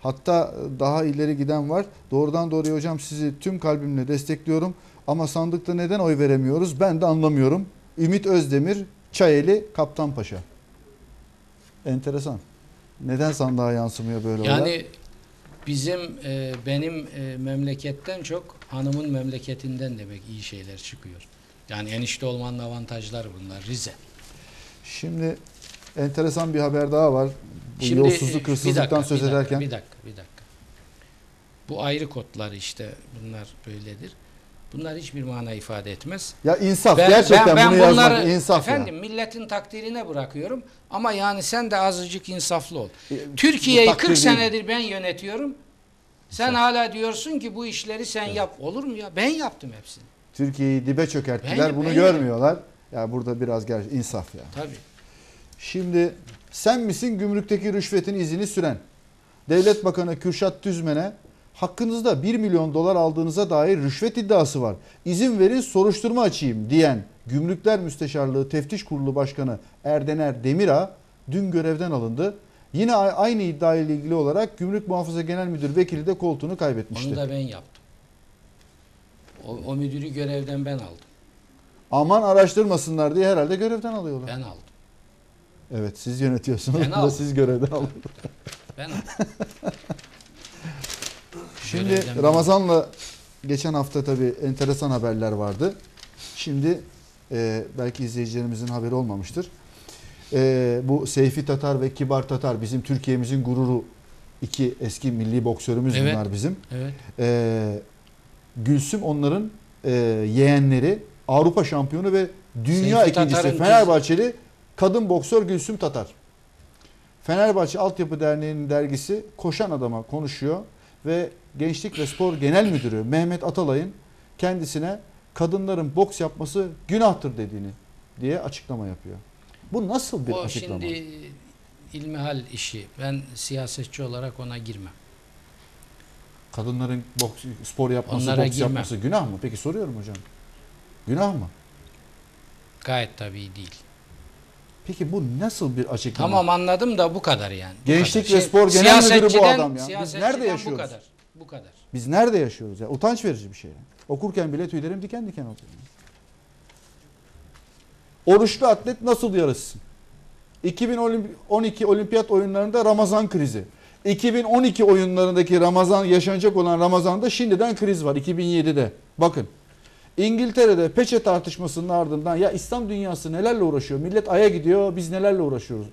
[SPEAKER 1] Hatta daha ileri giden var. Doğrudan doğruya hocam sizi tüm kalbimle destekliyorum. Ama sandıkta neden oy veremiyoruz? Ben de anlamıyorum. Ümit Özdemir, Çayeli, Kaptanpaşa. Enteresan. Neden sandığa yansımıyor böyle
[SPEAKER 2] Yani
[SPEAKER 1] olay?
[SPEAKER 2] benim memleketten çok hanımın memleketinden demek iyi şeyler çıkıyor. Yani enişte olmanın avantajları bunlar. Rize.
[SPEAKER 1] Şimdi enteresan bir haber daha var. Bu
[SPEAKER 2] Şimdi,
[SPEAKER 1] yolsuzluk, hırsızlıktan söz ederken.
[SPEAKER 2] Bir dakika. Bu ayrı kodlar işte bunlar böyledir. Bunlar hiçbir mana ifade etmez.
[SPEAKER 1] Ya insaf. Gerçekten bunu yazmak insaf
[SPEAKER 2] efendim,
[SPEAKER 1] ya.
[SPEAKER 2] milletin takdirine bırakıyorum. Ama yani sen de azıcık insaflı ol.
[SPEAKER 1] Bu
[SPEAKER 2] Türkiye'yi
[SPEAKER 1] takdir
[SPEAKER 2] 40
[SPEAKER 1] değil.
[SPEAKER 2] senedir ben yönetiyorum. Sen hala diyorsun ki bu işleri sen yap. Olur mu ya? Ben yaptım hepsini.
[SPEAKER 1] Türkiye'yi dibe çökerttiler. Bunu
[SPEAKER 2] Ben-
[SPEAKER 1] görmüyorlar. Ya burada biraz insaf ya.
[SPEAKER 2] Tabii.
[SPEAKER 1] Şimdi sen misin gümrükteki rüşvetin izini süren? Devlet Bakanı Kürşat Düzmen'e hakkınızda 1 milyon dolar aldığınıza dair rüşvet iddiası var. İzin verin soruşturma açayım diyen Gümrükler Müsteşarlığı Teftiş Kurulu Başkanı Erdener Demirağ dün görevden alındı. Yine aynı iddia ile ilgili olarak Gümrük Muhafaza Genel Müdür Vekili de koltuğunu kaybetmişti.
[SPEAKER 2] Onu da ben yaptım. O müdürü görevden ben aldım.
[SPEAKER 1] Aman araştırmasınlar diye herhalde görevden alıyorlar.
[SPEAKER 2] Ben aldım.
[SPEAKER 1] Evet, siz yönetiyorsunuz.
[SPEAKER 2] Ben
[SPEAKER 1] Bu da
[SPEAKER 2] aldım.
[SPEAKER 1] siz görevden alın.
[SPEAKER 2] Ben aldım.
[SPEAKER 1] Şimdi
[SPEAKER 2] Görevden
[SPEAKER 1] Ramazan'la geçen hafta tabii enteresan haberler vardı. Şimdi belki izleyicilerimizin haberi olmamıştır. Bu Seyfi Tatar ve Kibar Tatar bizim Türkiye'mizin gururu, iki eski milli boksörümüz
[SPEAKER 2] Evet.
[SPEAKER 1] bunlar bizim.
[SPEAKER 2] Evet.
[SPEAKER 1] Gülsüm onların yeğenleri, Avrupa şampiyonu ve dünya
[SPEAKER 2] Seyfi
[SPEAKER 1] ikincisi
[SPEAKER 2] Tatar'ın
[SPEAKER 1] Fenerbahçeli kadın boksör Gülsüm Tatar. Fenerbahçe Altyapı Derneği'nin dergisi Koşan Adam'a konuşuyor ve Gençlik ve Spor Genel Müdürü Mehmet Atalay'ın kendisine kadınların boks yapması günahtır diye açıklama yapıyor. Bu nasıl bir
[SPEAKER 2] O
[SPEAKER 1] açıklama?
[SPEAKER 2] şimdi ilmihal işi. Ben siyasetçi olarak ona girmem.
[SPEAKER 1] Kadınların spor yapması,
[SPEAKER 2] Onlara
[SPEAKER 1] boks
[SPEAKER 2] girmem.
[SPEAKER 1] yapması günah mı? Peki soruyorum hocam. Günah mı?
[SPEAKER 2] Gayet tabii değil.
[SPEAKER 1] Peki bu nasıl bir açıklama?
[SPEAKER 2] Tamam, anladım da bu kadar yani. Bu
[SPEAKER 1] Gençlik
[SPEAKER 2] kadar.
[SPEAKER 1] ve Spor Genel Müdürü bu
[SPEAKER 2] siyasetçiden-
[SPEAKER 1] adam ya. Biz
[SPEAKER 2] siyasetçiden
[SPEAKER 1] nerede yaşıyoruz?
[SPEAKER 2] Bu kadar. Bu kadar.
[SPEAKER 1] Biz nerede yaşıyoruz ya? Utanç verici bir şey. Okurken bile tüylerim diken diken oluyor. Oruçlu atlet nasıl yarışsın? 2012 olimpiyat oyunlarında Ramazan krizi. 2012 oyunlarındaki yaşanacak olan Ramazan'da şimdiden kriz var 2007'de. Bakın. İngiltere'de peçe tartışmasının ardından ya İslam dünyası nelerle uğraşıyor? Millet Ay'a gidiyor, biz nelerle uğraşıyoruz?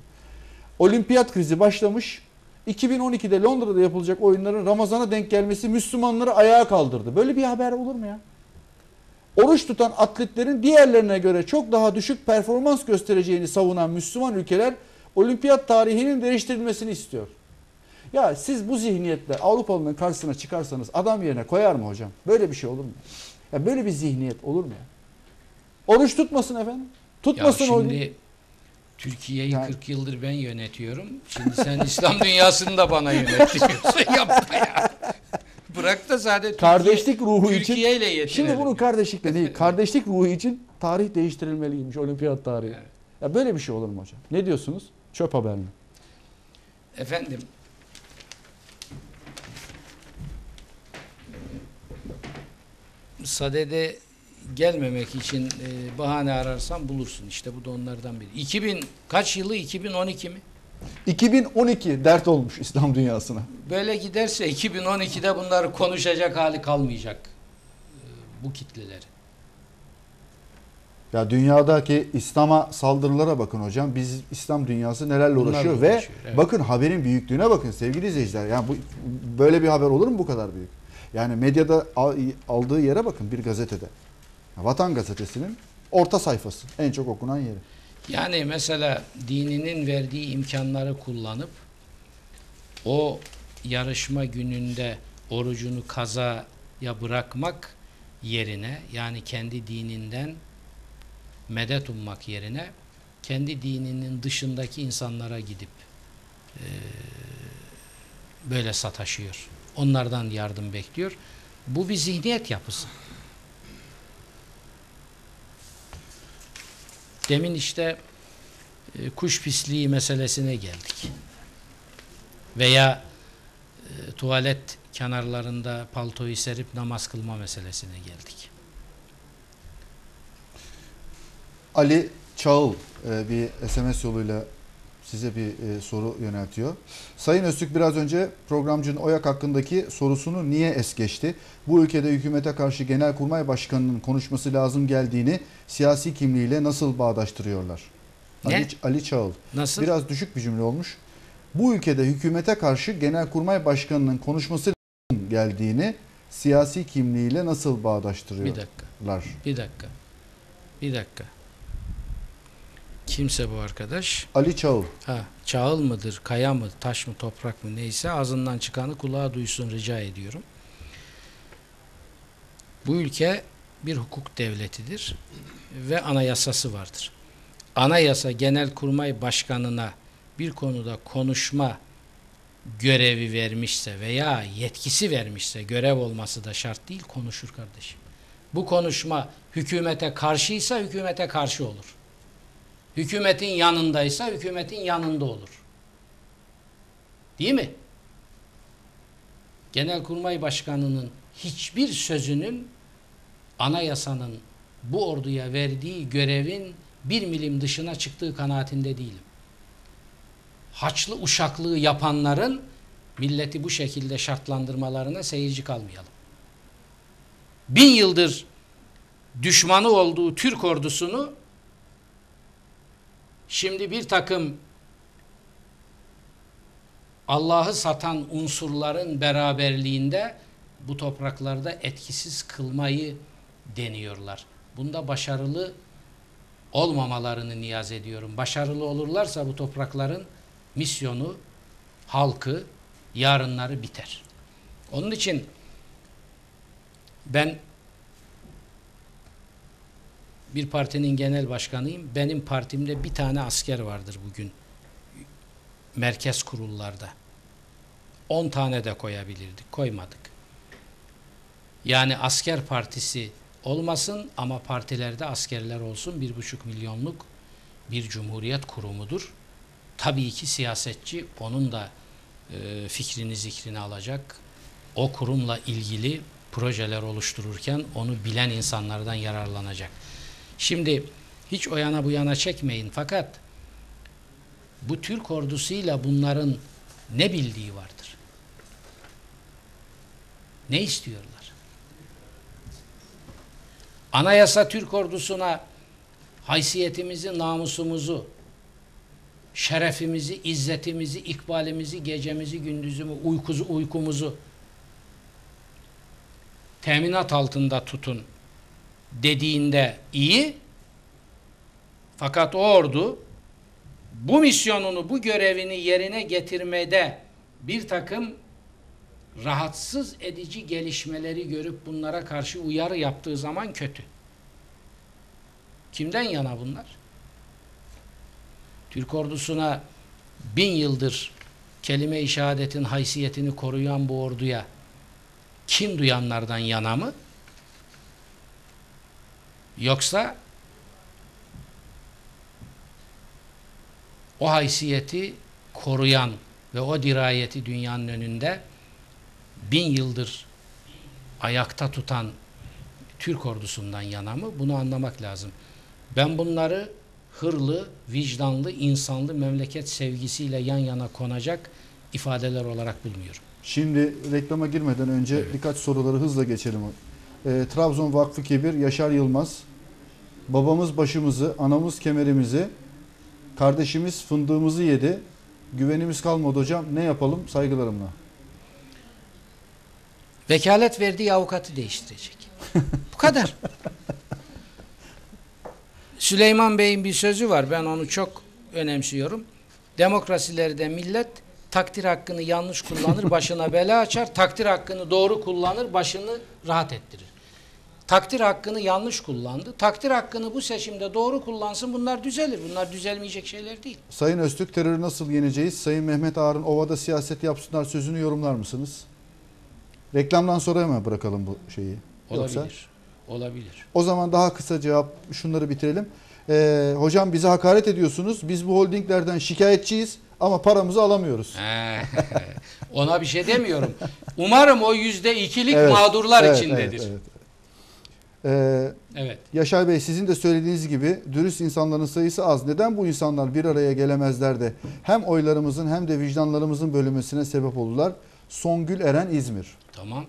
[SPEAKER 1] Olimpiyat krizi başlamış. 2012'de Londra'da yapılacak oyunların Ramazan'a denk gelmesi Müslümanları ayağa kaldırdı. Böyle bir haber olur mu ya? Oruç tutan atletlerin diğerlerine göre çok daha düşük performans göstereceğini savunan Müslüman ülkeler olimpiyat tarihinin değiştirilmesini istiyor. Ya siz bu zihniyetle Avrupalı'nın karşısına çıkarsanız adam yerine koyar mı hocam? Böyle bir şey olur mu? Ya böyle bir zihniyet olur mu ya? Oruç tutmasın efendim. Tutmasın
[SPEAKER 2] Ya
[SPEAKER 1] o.
[SPEAKER 2] şimdi Türkiye'yi
[SPEAKER 1] Yani-
[SPEAKER 2] 40 yıldır ben yönetiyorum. Şimdi sen İslam dünyasını da bana yönetiyorsun. Yapma ya. Bırak da zaten
[SPEAKER 3] kardeşlik ruhu için.
[SPEAKER 2] Türkiye ile yetinelim.
[SPEAKER 3] Şimdi bunun kardeşlikle değil, kardeşlik ruhu için tarih değiştirilmeliymiş, olimpiyat tarihi.
[SPEAKER 2] Evet.
[SPEAKER 3] Ya böyle bir şey olur mu hocam? Ne diyorsunuz? Çöp haber mi?
[SPEAKER 2] Efendim, sadede gelmemek için bahane ararsan bulursun. İşte bu da onlardan biri. 2000 kaç yılı? 2012 mi?
[SPEAKER 3] 2012 dert olmuş İslam dünyasına.
[SPEAKER 2] Böyle giderse 2012'de bunları konuşacak hali kalmayacak bu kitleleri.
[SPEAKER 1] Ya dünyadaki İslam'a saldırılara bakın hocam. Biz İslam dünyası nelerle
[SPEAKER 2] Bunlarla
[SPEAKER 1] uğraşıyor ve
[SPEAKER 2] uğraşıyor, evet.
[SPEAKER 1] bakın haberin büyüklüğüne bakın sevgili izleyiciler. Yani bu böyle bir haber olur mu bu kadar büyük? Yani medyada aldığı yere bakın bir gazetede. Vatan Gazetesi'nin orta sayfası en çok okunan yeri.
[SPEAKER 2] Yani mesela dininin verdiği imkanları kullanıp o yarışma gününde orucunu kazaya bırakmak yerine, yani kendi dininden medet ummak yerine kendi dininin dışındaki insanlara gidip böyle sataşıyor. Onlardan yardım bekliyor. Bu bir zihniyet yapısı. Demin işte kuş pisliği meselesine geldik. Veya tuvalet kenarlarında paltoyu serip namaz kılma meselesine geldik.
[SPEAKER 1] Ali Çağıl bir SMS yoluyla size bir soru yöneltiyor. Sayın Öztürk biraz önce programcının Oyak hakkındaki sorusunu niye es geçti? Bu ülkede hükümete karşı Genelkurmay Başkanı'nın konuşması lazım geldiğini siyasi kimliğiyle nasıl bağdaştırıyorlar?
[SPEAKER 2] Ne?
[SPEAKER 1] Ali Çağıl.
[SPEAKER 2] Nasıl?
[SPEAKER 1] Biraz düşük bir cümle olmuş. Bu ülkede hükümete karşı Genelkurmay Başkanı'nın konuşması lazım geldiğini siyasi kimliğiyle nasıl bağdaştırıyorlar?
[SPEAKER 2] Bir dakika. Kimse bu arkadaş?
[SPEAKER 1] Ali Çağıl.
[SPEAKER 2] Çağıl mıdır, kaya mı, taş mı, toprak mı neyse ağzından çıkanı kulağa duysun rica ediyorum. Bu ülke bir hukuk devletidir ve anayasası vardır. Anayasa Genelkurmay Başkanı'na bir konuda konuşma görevi vermişse veya yetkisi vermişse, görev olması da şart değil, konuşur kardeşim. Bu konuşma hükümete karşıysa hükümete karşı olur. Hükümetin yanındaysa hükümetin yanında olur. Değil mi? Genelkurmay Başkanı'nın hiçbir sözünün anayasanın bu orduya verdiği görevin bir milim dışına çıktığı kanaatinde değilim. Haçlı uşaklığı yapanların milleti bu şekilde şartlandırmalarına seyirci kalmayalım. 1000 yıldır düşmanı olduğu Türk ordusunu şimdi bir takım Allah'ı satan unsurların beraberliğinde bu topraklarda etkisiz kılmayı deniyorlar. Bunda başarılı olmamalarını niyaz ediyorum. Başarılı olurlarsa bu toprakların misyonu, halkı, yarınları biter. Onun için ben bir partinin genel başkanıyım. Benim partimde bir tane asker vardır bugün. Merkez kurullarda. 10 tane de koyabilirdik. Koymadık. Yani asker partisi olmasın ama partilerde askerler olsun. 1,5 milyonluk bir cumhuriyet kurumudur. Tabii ki siyasetçi onun da fikrini zikrini alacak. O kurumla ilgili projeler oluştururken onu bilen insanlardan yararlanacak. Şimdi hiç o yana bu yana çekmeyin fakat bu Türk ordusuyla bunların ne bildiği vardır? Ne istiyorlar? Anayasa Türk ordusuna haysiyetimizi, namusumuzu, şerefimizi, izzetimizi, ikbalimizi, gecemizi, gündüzümü, uykumuzu teminat altında tutun dediğinde iyi, fakat o ordu bu misyonunu, bu görevini yerine getirmede bir takım rahatsız edici gelişmeleri görüp bunlara karşı uyarı yaptığı zaman kötü. Kimden yana bunlar? Türk ordusuna 1000 yıldır kelime-i şehadetin haysiyetini koruyan bu orduya kin duyanlardan yana mı? Yoksa o haysiyeti koruyan ve o dirayeti dünyanın önünde 1000 yıldır ayakta tutan Türk ordusundan yana mı? Bunu anlamak lazım. Ben bunları hırlı, vicdanlı, insanlı, memleket sevgisiyle yan yana konacak ifadeler olarak bulmuyorum.
[SPEAKER 1] Şimdi reklama girmeden önce
[SPEAKER 2] Evet.
[SPEAKER 1] birkaç soruları hızla geçelim. Trabzon Vakfı Kebir, Yaşar Yılmaz. Babamız başımızı, anamız kemerimizi, kardeşimiz fındığımızı yedi. Güvenimiz kalmadı hocam. Ne yapalım? Saygılarımla.
[SPEAKER 2] Vekalet verdiği avukatı değiştirecek. Bu kadar. Süleyman Bey'in bir sözü var. Ben onu çok önemsiyorum. Demokrasilerde millet takdir hakkını yanlış kullanır, başına bela açar. Takdir hakkını doğru kullanır, başını rahat ettirir. Takdir hakkını yanlış kullandı. Takdir hakkını bu seçimde doğru kullansın. Bunlar düzelir. Bunlar düzelmeyecek şeyler değil.
[SPEAKER 1] Sayın Öztürk, terörü nasıl yeneceğiz? Sayın Mehmet Ağar'ın ovada siyaset yapsınlar sözünü yorumlar mısınız? Reklamdan sonra mı bırakalım bu şeyi?
[SPEAKER 2] Olabilir.
[SPEAKER 1] Yoksa?
[SPEAKER 2] Olabilir.
[SPEAKER 1] O zaman daha kısa cevap, şunları bitirelim. Hocam bize hakaret ediyorsunuz. Biz bu holdinglerden şikayetçiyiz ama paramızı alamıyoruz.
[SPEAKER 2] Ona bir şey demiyorum. Umarım o %2'lik mağdurlar içindedir.
[SPEAKER 1] Evet.
[SPEAKER 2] Evet.
[SPEAKER 1] Yaşar Bey, sizin de söylediğiniz gibi dürüst insanların sayısı az. Neden bu insanlar bir araya gelemezler de hem oylarımızın hem de vicdanlarımızın bölünmesine sebep oldular? Songül Eren, İzmir.
[SPEAKER 2] Tamam.